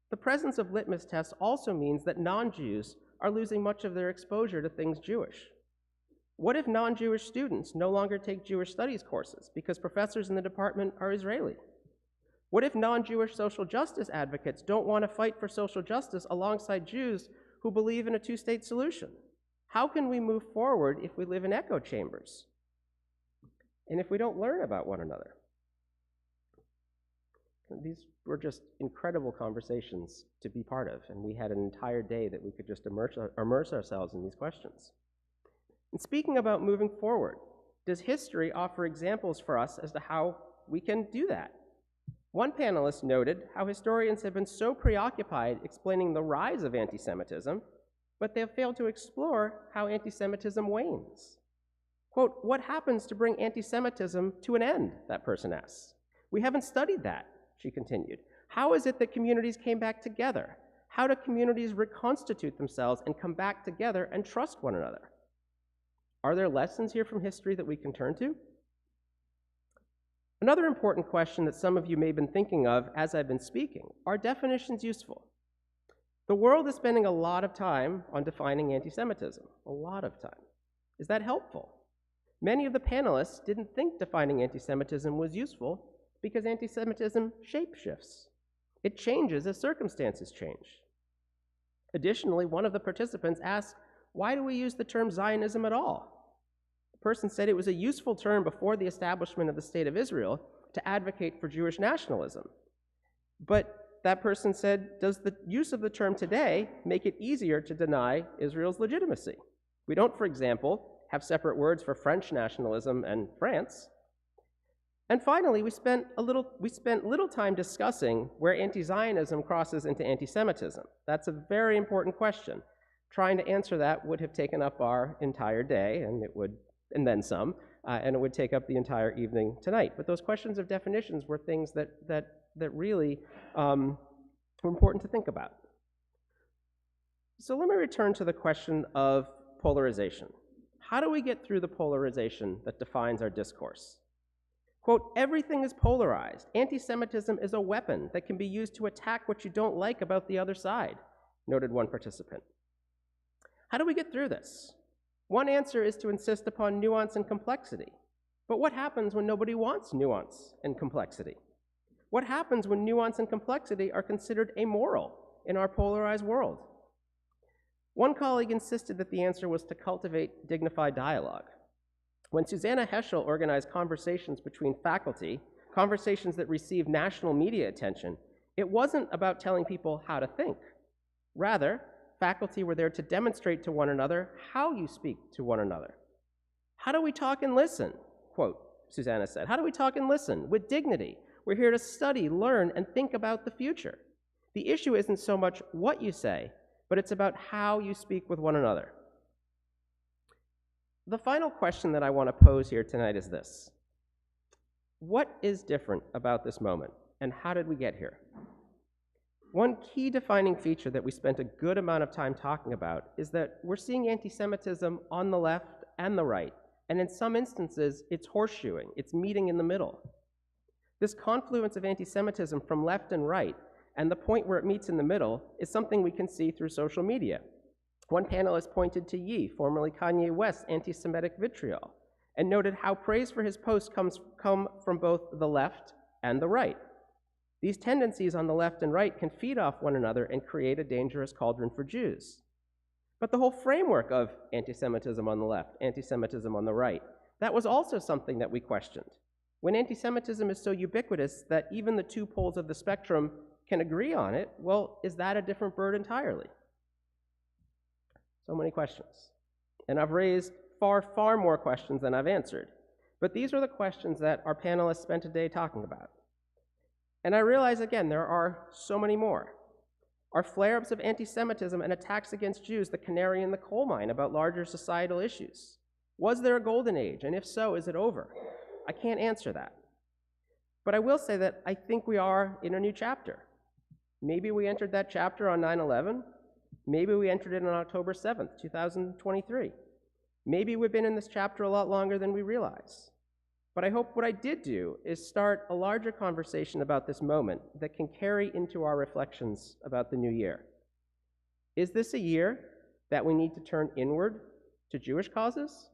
the presence of litmus tests also means that non-Jews are losing much of their exposure to things Jewish. What if non-Jewish students no longer take Jewish studies courses because professors in the department are Israeli? What if non-Jewish social justice advocates don't want to fight for social justice alongside Jews who believe in a two-state solution? How can we move forward if we live in echo chambers? And if we don't learn about one another? These were just incredible conversations to be part of, and we had an entire day that we could just immerse ourselves in these questions. And speaking about moving forward, does history offer examples for us as to how we can do that? One panelist noted how historians have been so preoccupied explaining the rise of anti-Semitism, but they have failed to explore how anti-Semitism wanes. Quote, what happens to bring anti-Semitism to an end, that person asks. We haven't studied that, she continued. How is it that communities came back together? How do communities reconstitute themselves and come back together and trust one another? Are there lessons here from history that we can turn to? Another important question that some of you may have been thinking of as I've been speaking: are definitions useful? The world is spending a lot of time on defining anti-Semitism, a lot of time. Is that helpful? Many of the panelists didn't think defining anti-Semitism was useful because anti-Semitism shapeshifts. It changes as circumstances change. Additionally, one of the participants asked, why do we use the term Zionism at all? The person said it was a useful term before the establishment of the State of Israel to advocate for Jewish nationalism. But that person said, does the use of the term today make it easier to deny Israel's legitimacy? We don't, for example, have separate words for French nationalism and France. And finally, we spent little time discussing where anti-Zionism crosses into anti-Semitism. That's a very important question. Trying to answer that would have taken up our entire day, and then some, and it would take up the entire evening tonight. But those questions of definitions were things that really were important to think about. So let me return to the question of polarization. How do we get through the polarization that defines our discourse? Quote, everything is polarized. Anti-Semitism is a weapon that can be used to attack what you don't like about the other side, noted one participant. How do we get through this? One answer is to insist upon nuance and complexity. But what happens when nobody wants nuance and complexity? What happens when nuance and complexity are considered amoral in our polarized world? One colleague insisted that the answer was to cultivate dignified dialogue. When Susanna Heschel organized conversations between faculty, conversations that received national media attention, it wasn't about telling people how to think. Rather, faculty were there to demonstrate to one another how you speak to one another. How do we talk and listen? Quote, Susanna said, how do we talk and listen? With dignity. We're here to study, learn, and think about the future. The issue isn't so much what you say, but it's about how you speak with one another. The final question that I want to pose here tonight is this. What is different about this moment, and how did we get here? One key defining feature that we spent a good amount of time talking about is that we're seeing anti-Semitism on the left and the right, and in some instances, it's horseshoeing, it's meeting in the middle. This confluence of anti-Semitism from left and right, and the point where it meets in the middle, is something we can see through social media. One panelist pointed to Ye, formerly Kanye West's anti-Semitic vitriol, and noted how praise for his posts come from both the left and the right. These tendencies on the left and right can feed off one another and create a dangerous cauldron for Jews. But the whole framework of anti-Semitism on the left, anti-Semitism on the right, that was also something that we questioned. When anti-Semitism is so ubiquitous that even the two poles of the spectrum can agree on it, well, is that a different bird entirely? So many questions. And I've raised far, far more questions than I've answered. But these are the questions that our panelists spent a day talking about. And I realize, again, there are so many more. Are flare-ups of anti-Semitism and attacks against Jews the canary in the coal mine about larger societal issues? Was there a golden age? And if so, is it over? I can't answer that. But I will say that I think we are in a new chapter. Maybe we entered that chapter on 9/11. Maybe we entered it on October 7th, 2023. Maybe we've been in this chapter a lot longer than we realize. But I hope what I did do is start a larger conversation about this moment that can carry into our reflections about the new year. Is this a year that we need to turn inward to Jewish causes?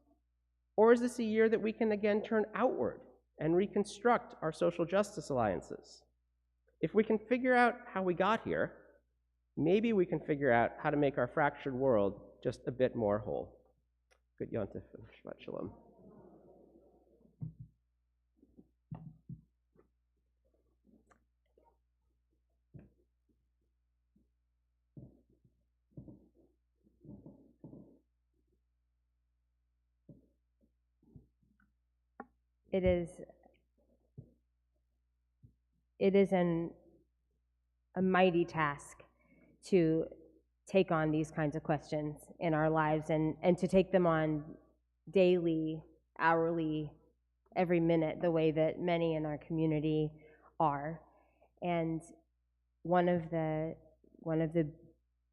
Or is this a year that we can again turn outward and reconstruct our social justice alliances? If we can figure out how we got here, maybe we can figure out how to make our fractured world just a bit more whole. Good Yontif and Shabbat Shalom. It is a mighty task to take on these kinds of questions in our lives and to take them on daily, hourly, every minute, the way that many in our community are. And one of the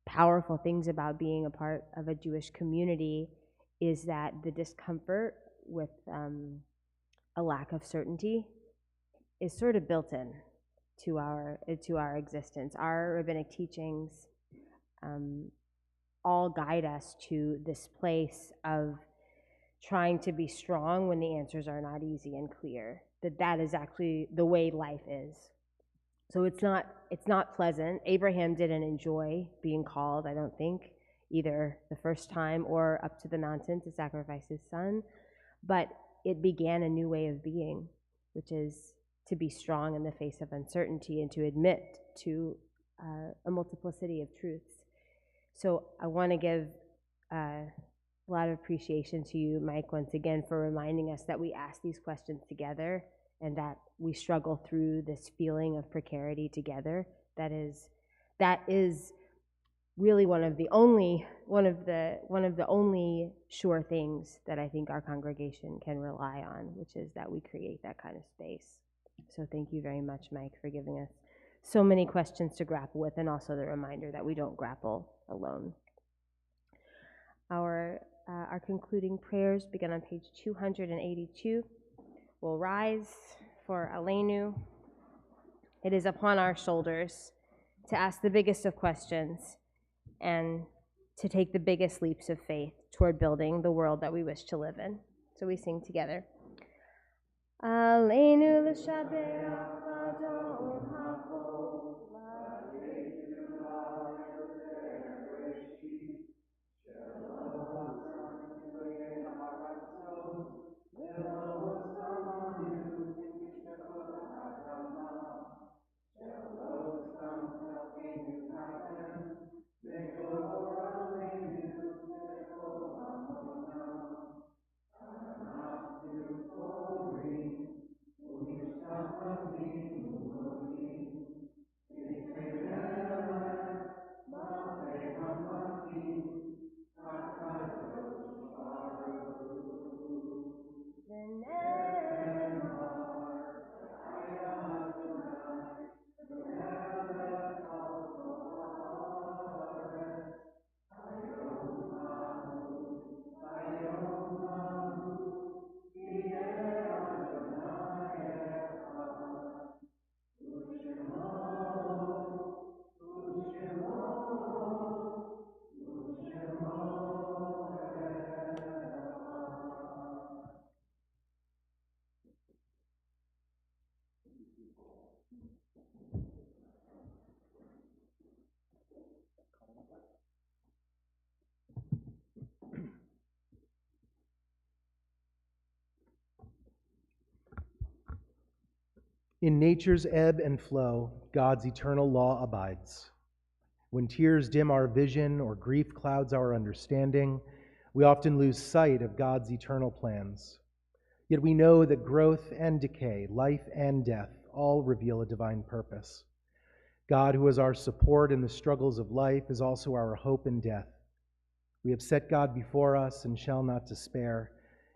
powerful things about being a part of a Jewish community is that the discomfort with a lack of certainty sort of built in to our existence. Our rabbinic teachings all guide us to this place of trying to be strong when the answers are not easy and clear, that is actually the way life is. So it's not pleasant. Abraham didn't enjoy being called, I don't think, either the first time or up to the mountain to sacrifice his son, but it began a new way of being, which is to be strong in the face of uncertainty and to admit to a multiplicity of truths. So I want to give a lot of appreciation to you, Mike, once again, for reminding us that we ask these questions together and that we struggle through this feeling of precarity together. That is really one of the only sure things that I think our congregation can rely on, which is that we create that kind of space. So thank you very much, Mike, for giving us so many questions to grapple with, and also the reminder that we don't grapple alone. Our concluding prayers begin on page 282. We'll rise for Aleinu. It is upon our shoulders to ask the biggest of questions and to take the biggest leaps of faith toward building the world that we wish to live in. So we sing together. Aleinu l'shabeach v'adon ha'chol In nature's ebb and flow, God's eternal law abides. When tears dim our vision or grief clouds our understanding, we often lose sight of God's eternal plans. Yet we know that growth and decay, life and death, all reveal a divine purpose. God, who is our support in the struggles of life, is also our hope in death. We have set God before us and shall not despair.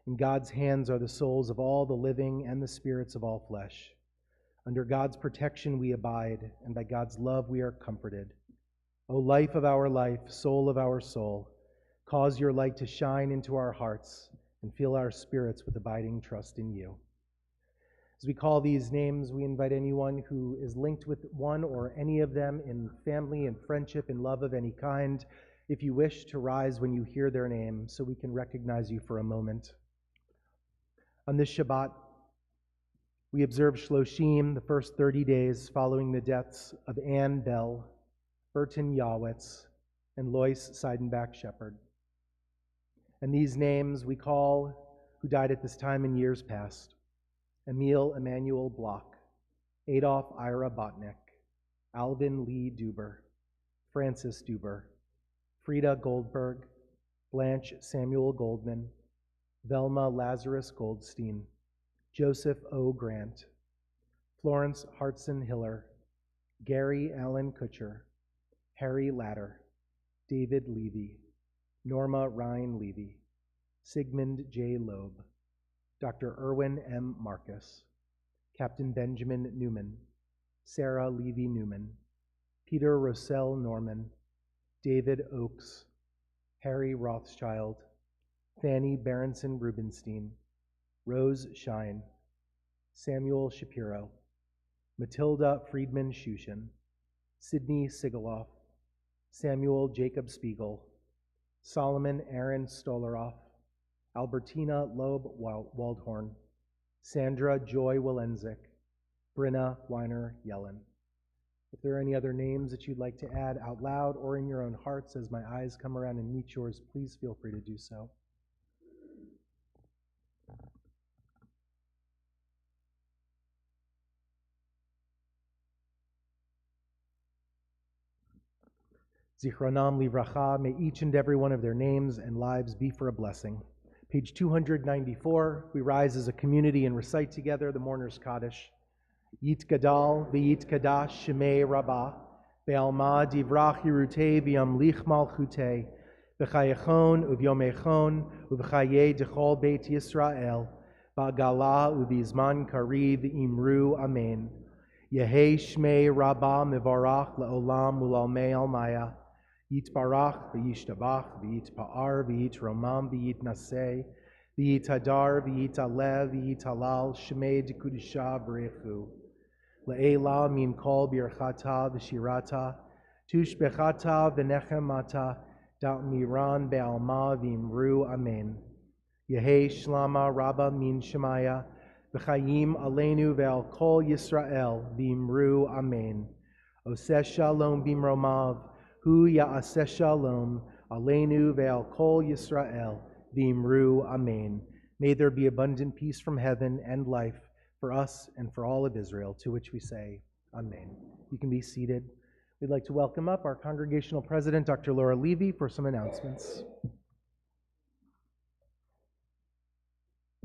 In God's hands are the souls of all the living and the spirits of all flesh. Under God's protection we abide, and by God's love we are comforted. O life of our life, soul of our soul, cause your light to shine into our hearts and fill our spirits with abiding trust in you. As we call these names, we invite anyone who is linked with one or any of them in family and friendship and love of any kind, if you wish, to rise when you hear their name so we can recognize you for a moment. On this Shabbat, we observe Shloshim, the first 30 days following the deaths of Ann Bell, Burton Yawitz, and Lois Seidenbach Shepherd. And these names we call who died at this time in years past: Emil Emanuel Block, Adolf Ira Botnick, Alvin Lee Duber, Francis Duber, Frida Goldberg, Blanche Samuel Goldman, Velma Lazarus Goldstein, Joseph O. Grant, Florence Hartson Hiller, Gary Allen Kutcher, Harry Latter, David Levy, Norma Ryan Levy, Sigmund J. Loeb, Dr. Erwin M. Marcus, Captain Benjamin Newman, Sarah Levy Newman, Peter Rossell Norman, David Oakes, Harry Rothschild, Fanny Berenson Rubenstein, Rose Shine, Samuel Shapiro, Matilda Friedman Shushin, Sidney Sigaloff, Samuel Jacob Spiegel, Solomon Aaron Stolaroff, Albertina Loeb Waldhorn, Sandra Joy Walensik, Brinna Weiner Yellen. If there are any other names that you'd like to add out loud or in your own hearts as my eyes come around and meet yours, please feel free to do so. Zichronam livracha, may each and every one of their names and lives be for a blessing. Page 294, we rise as a community and recite together the Mourner's Kaddish. Yit Gadal v'yit Kadash Shemei Rabbah, Be'alma divrach Yerutei v'yamlich malchutei, V'chayechon u'vyomechon u'v'chaye dechol Beit Yisrael, Ba'gala u'bizman kariv imru amen. Yehei Shmei Rabbah mivarach le'olam u'lalmei almaya, Yitbarach v'yishtabach v'yitpa'ar v'yitromam v'yitnaseh, v'yitadar v'yitalev v'yitalal Shmei dekudisha b'rechu. Le'ela min kol birchata v'shirata, tushbechata v'nechemata, da'miran be'alma v'imru amen. Yehei shlama rabba min shemaya, v'chayim aleinu ve'al kol Yisrael v'imru amen. Oseh shalom b'imromav, hu ya'aseh shalom aleinu ve'al kol Yisrael v'imru amen. May there be abundant peace from heaven and life for us and for all of Israel, to which we say, amen. You can be seated. We'd like to welcome up our congregational president, Dr. Laura Levy, for some announcements.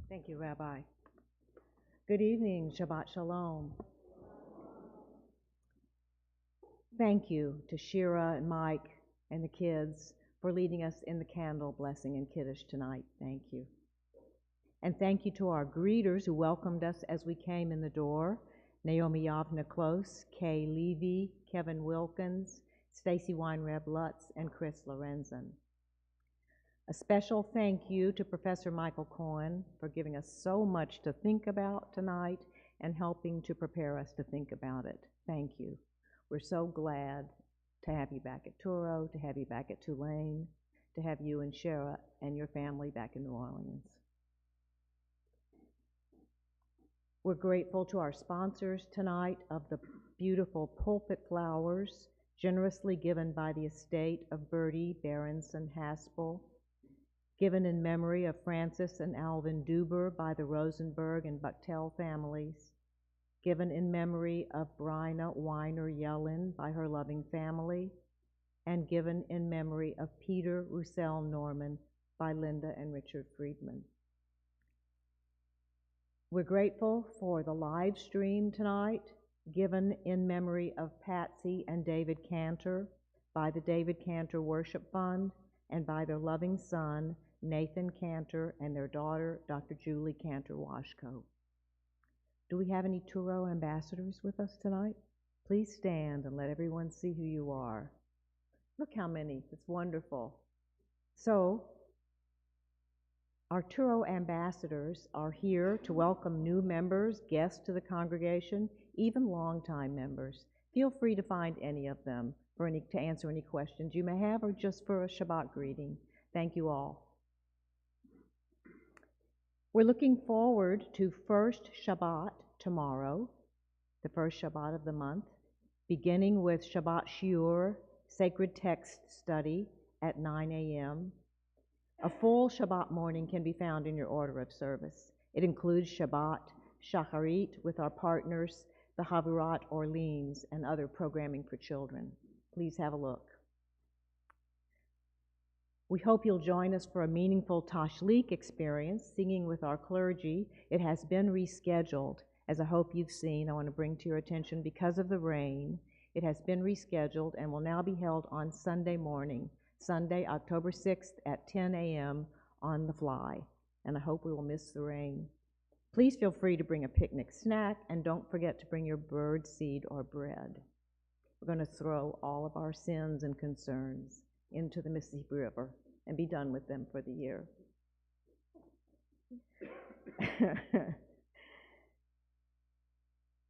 Thank you, Rabbi. Good evening, Shabbat Shalom. Thank you to Shira and Mike and the kids for leading us in the candle blessing and Kiddush tonight. Thank you. And thank you to our greeters who welcomed us as we came in the door. Naomi Yavna Close, Kay Levy, Kevin Wilkins, Stacy Weinreb Lutz, and Chris Lorenzen. A special thank you to Professor Michael Cohen for giving us so much to think about tonight and helping to prepare us to think about it. Thank you. We're so glad to have you back at Touro, to have you back at Tulane, to have you and Shara and your family back in New Orleans. We're grateful to our sponsors tonight of the beautiful pulpit flowers generously given by the estate of Bertie Berenson Haspel, given in memory of Francis and Alvin Duber by the Rosenberg and Bucktel families, given in memory of Bryna Weiner Yellen by her loving family, and given in memory of Peter Roussel Norman by Linda and Richard Friedman. We're grateful for the live stream tonight, given in memory of Patsy and David Cantor by the David Cantor Worship Fund and by their loving son, Nathan Cantor, and their daughter, Dr. Julie Cantor Washko. Do we have any Touro ambassadors with us tonight? Please stand and let everyone see who you are. Look how many, it's wonderful. So, our Touro ambassadors are here to welcome new members, guests to the congregation, even longtime members. Feel free to find any of them to answer any questions you may have or just for a Shabbat greeting. Thank you all. We're looking forward to first Shabbat tomorrow, the first Shabbat of the month, beginning with Shabbat Shiur, sacred text study at 9 a.m. A full Shabbat morning can be found in your order of service. It includes Shabbat Shacharit with our partners, the Havurat Orleans, and other programming for children. Please have a look. We hope you'll join us for a meaningful Tashlik experience, singing with our clergy. It has been rescheduled. As I hope you've seen, I want to bring to your attention, because of the rain, it has been rescheduled and will now be held on Sunday morning, Sunday, October 6th at 10 a.m. on the fly. And I hope we will miss the rain. Please feel free to bring a picnic snack, and don't forget to bring your bird seed or bread. We're going to throw all of our sins and concerns into the Mississippi River and be done with them for the year.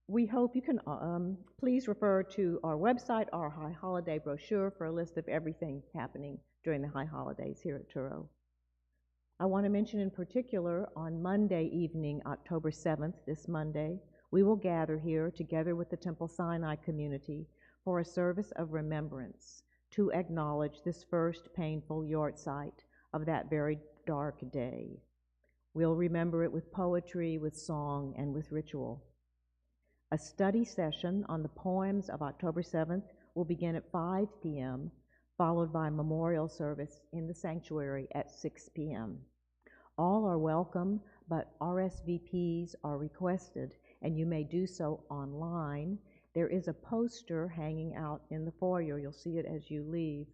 We hope you can please refer to our website, our High Holiday brochure, for a list of everything happening during the High Holidays here at Touro. I want to mention in particular, on Monday evening, October 7th, this Monday, we will gather here together with the Temple Sinai community for a service of remembrance to acknowledge this first painful yahrzeit of that very dark day. We'll remember it with poetry, with song, and with ritual. A study session on the poems of October 7th will begin at 5 p.m., followed by a memorial service in the sanctuary at 6 p.m. All are welcome, but RSVPs are requested, and you may do so online. There is a poster hanging out in the foyer, you'll see it as you leave,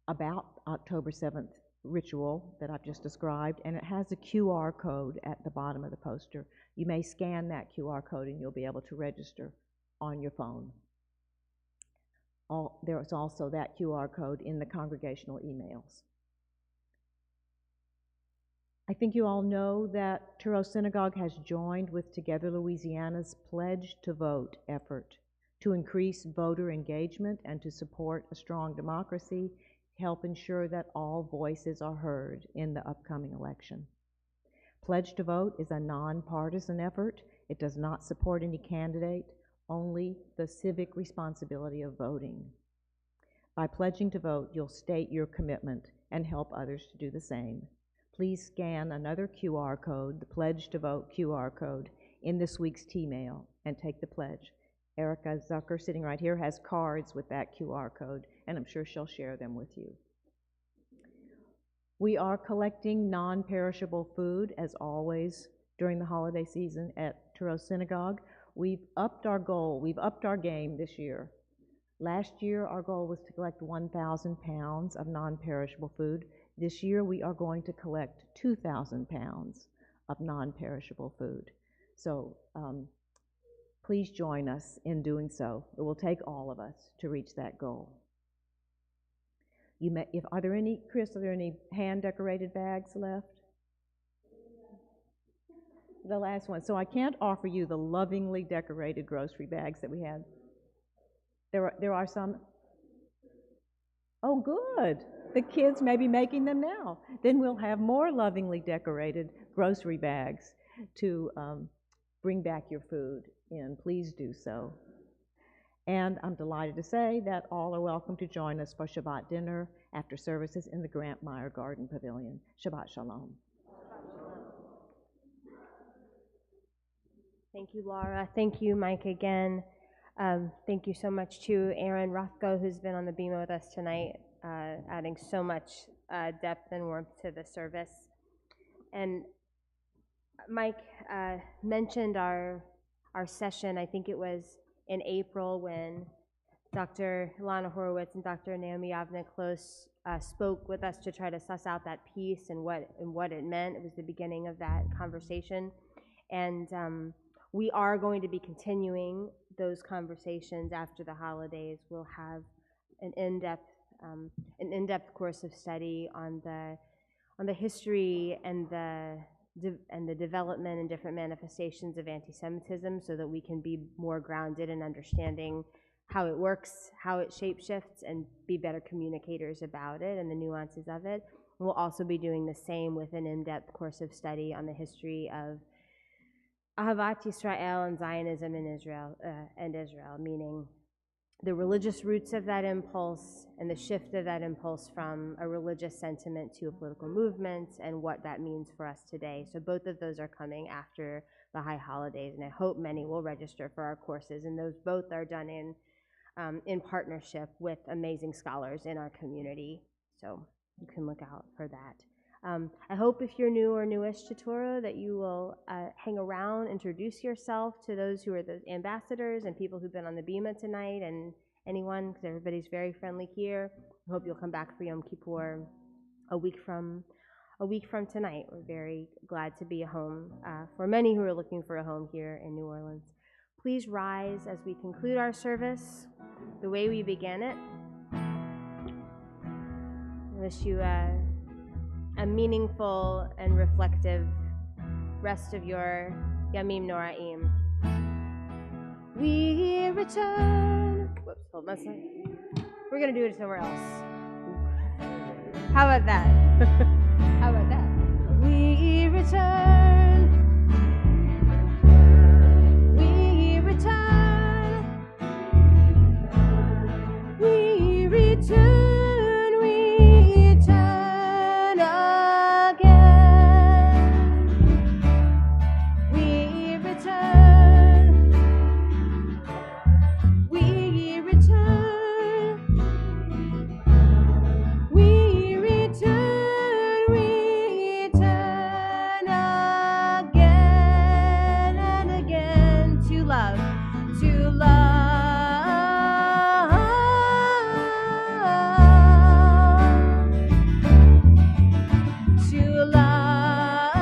about October 7th ritual that I've just described, and it has a QR code at the bottom of the poster. You may scan that QR code and you'll be able to register on your phone. There's also that QR code in the congregational emails. I think you all know that Touro Synagogue has joined with Together Louisiana's Pledge to Vote effort to increase voter engagement and to support a strong democracy, help ensure that all voices are heard in the upcoming election. Pledge to Vote is a nonpartisan effort. It does not support any candidate, only the civic responsibility of voting. By pledging to vote, you'll state your commitment and help others to do the same. Please scan another QR code, the Pledge to Vote QR code, in this week's T-mail and take the pledge. Erica Zucker, sitting right here, has cards with that QR code, and I'm sure she'll share them with you. We are collecting non-perishable food, as always, during the holiday season at Touro Synagogue. We've upped our goal. We've upped our game this year. Last year, our goal was to collect 1,000 pounds of non-perishable food. This year, we are going to collect 2,000 pounds of non-perishable food. So please join us in doing so. It will take all of us to reach that goal. Are there any, Chris, are there any hand-decorated bags left? The last one. So I can't offer you the lovingly decorated grocery bags that we had. There are some. Oh, good. The kids may be making them now. Then we'll have more lovingly decorated grocery bags to bring back your food in. Please do so. And I'm delighted to say that all are welcome to join us for Shabbat dinner after services in the Grant Meyer Garden Pavilion. Shabbat Shalom. Thank you, Laura. Thank you, Mike, again. Thank you so much to Aaron Rothko, who's been on the beam with us tonight, adding so much depth and warmth to the service. And Mike mentioned our session, I think it was in April, when Dr. Ilana Horowitz and Dr. Naomi Avner-Close spoke with us to try to suss out that piece and what it meant. It was the beginning of that conversation. And we are going to be continuing those conversations after the holidays. We'll have an in-depth course of study on the history and the development and different manifestations of anti-Semitism, so that we can be more grounded in understanding how it works, how it shapeshifts, and be better communicators about it and the nuances of it. We'll also be doing the same with an in-depth course of study on the history of Ahavat Yisrael and Zionism in Israel, meaning the religious roots of that impulse and the shift of that impulse from a religious sentiment to a political movement, and what that means for us today. So both of those are coming after the high holidays, and I hope many will register for our courses, and those both are done in partnership with amazing scholars in our community. So you can look out for that. I hope if you're new or newish to Touro that you will hang around, introduce yourself to those who are the ambassadors and people who've been on the Bima tonight, and anyone, because everybody's very friendly here. I hope you'll come back for Yom Kippur a week from tonight. We're very glad to be a home for many who are looking for a home here in New Orleans. Please rise as we conclude our service the way we began it. I wish you a meaningful and reflective rest of your Yamim Noraim. we return. Whoops, hold on a second. We're gonna do it somewhere else. How about that? How about that? We return. We return. We return. We return again. We return. We return. We return. We return again and again to love, to love, to love,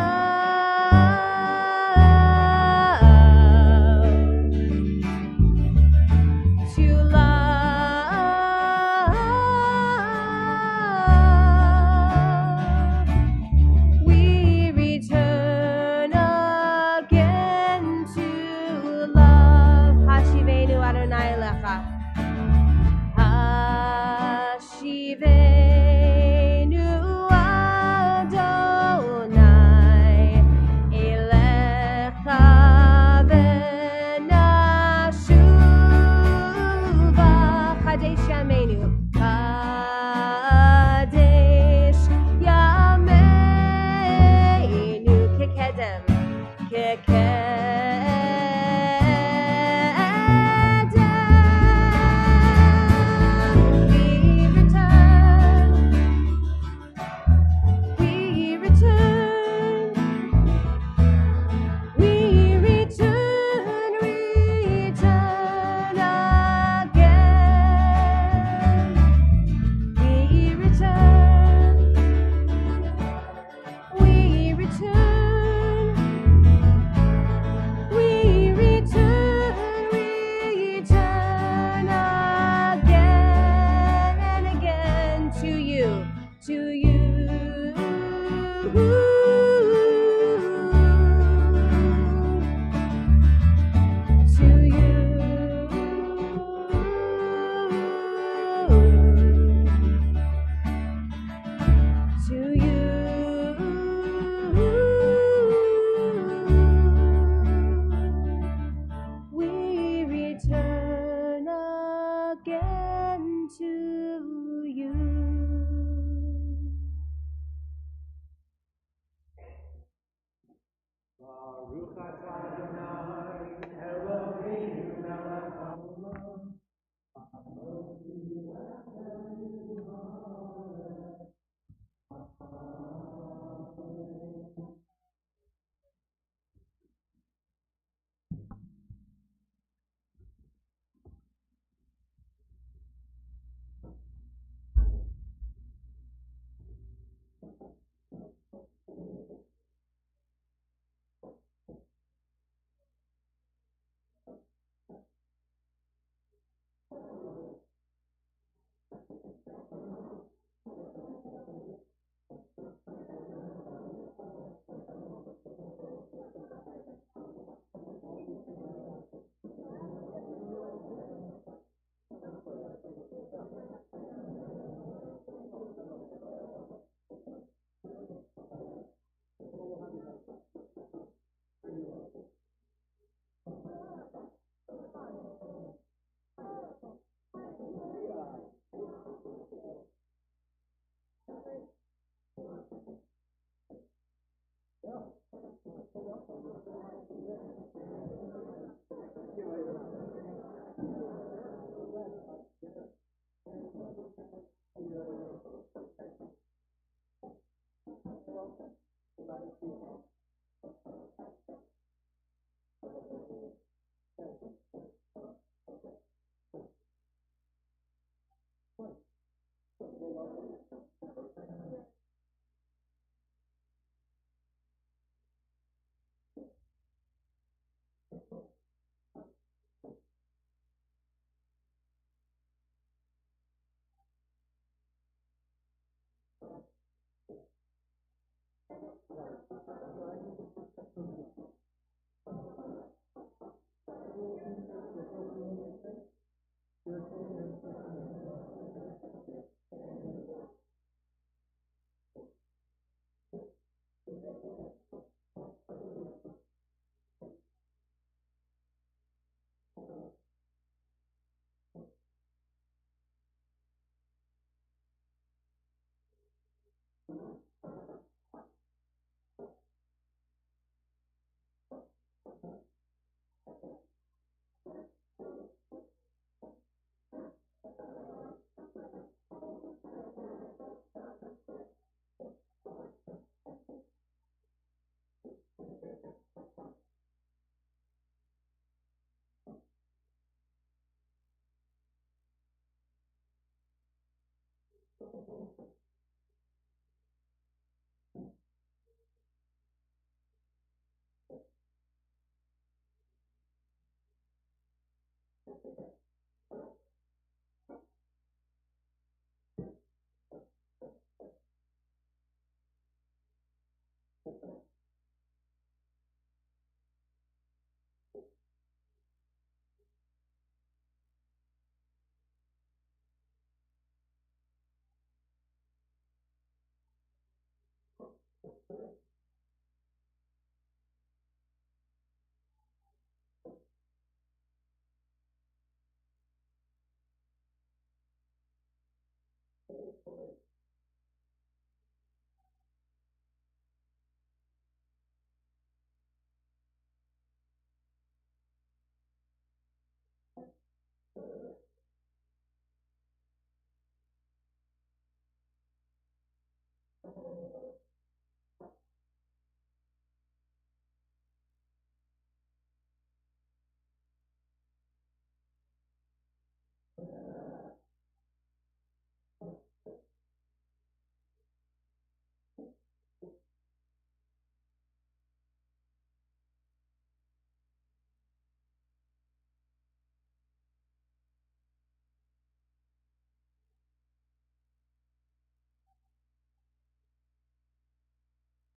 to love. We return again to love. Hashivenu Adonai Lecha. Hashivenu Adonai Elecha v'nashuva. Kadesh Yameinu. Kadesh Yameinu. Kekedem. Kekedem. We return. We return. We return. Return again. We return. We return. We return. Return again and again to you, to you. To you. To you. We return again to you.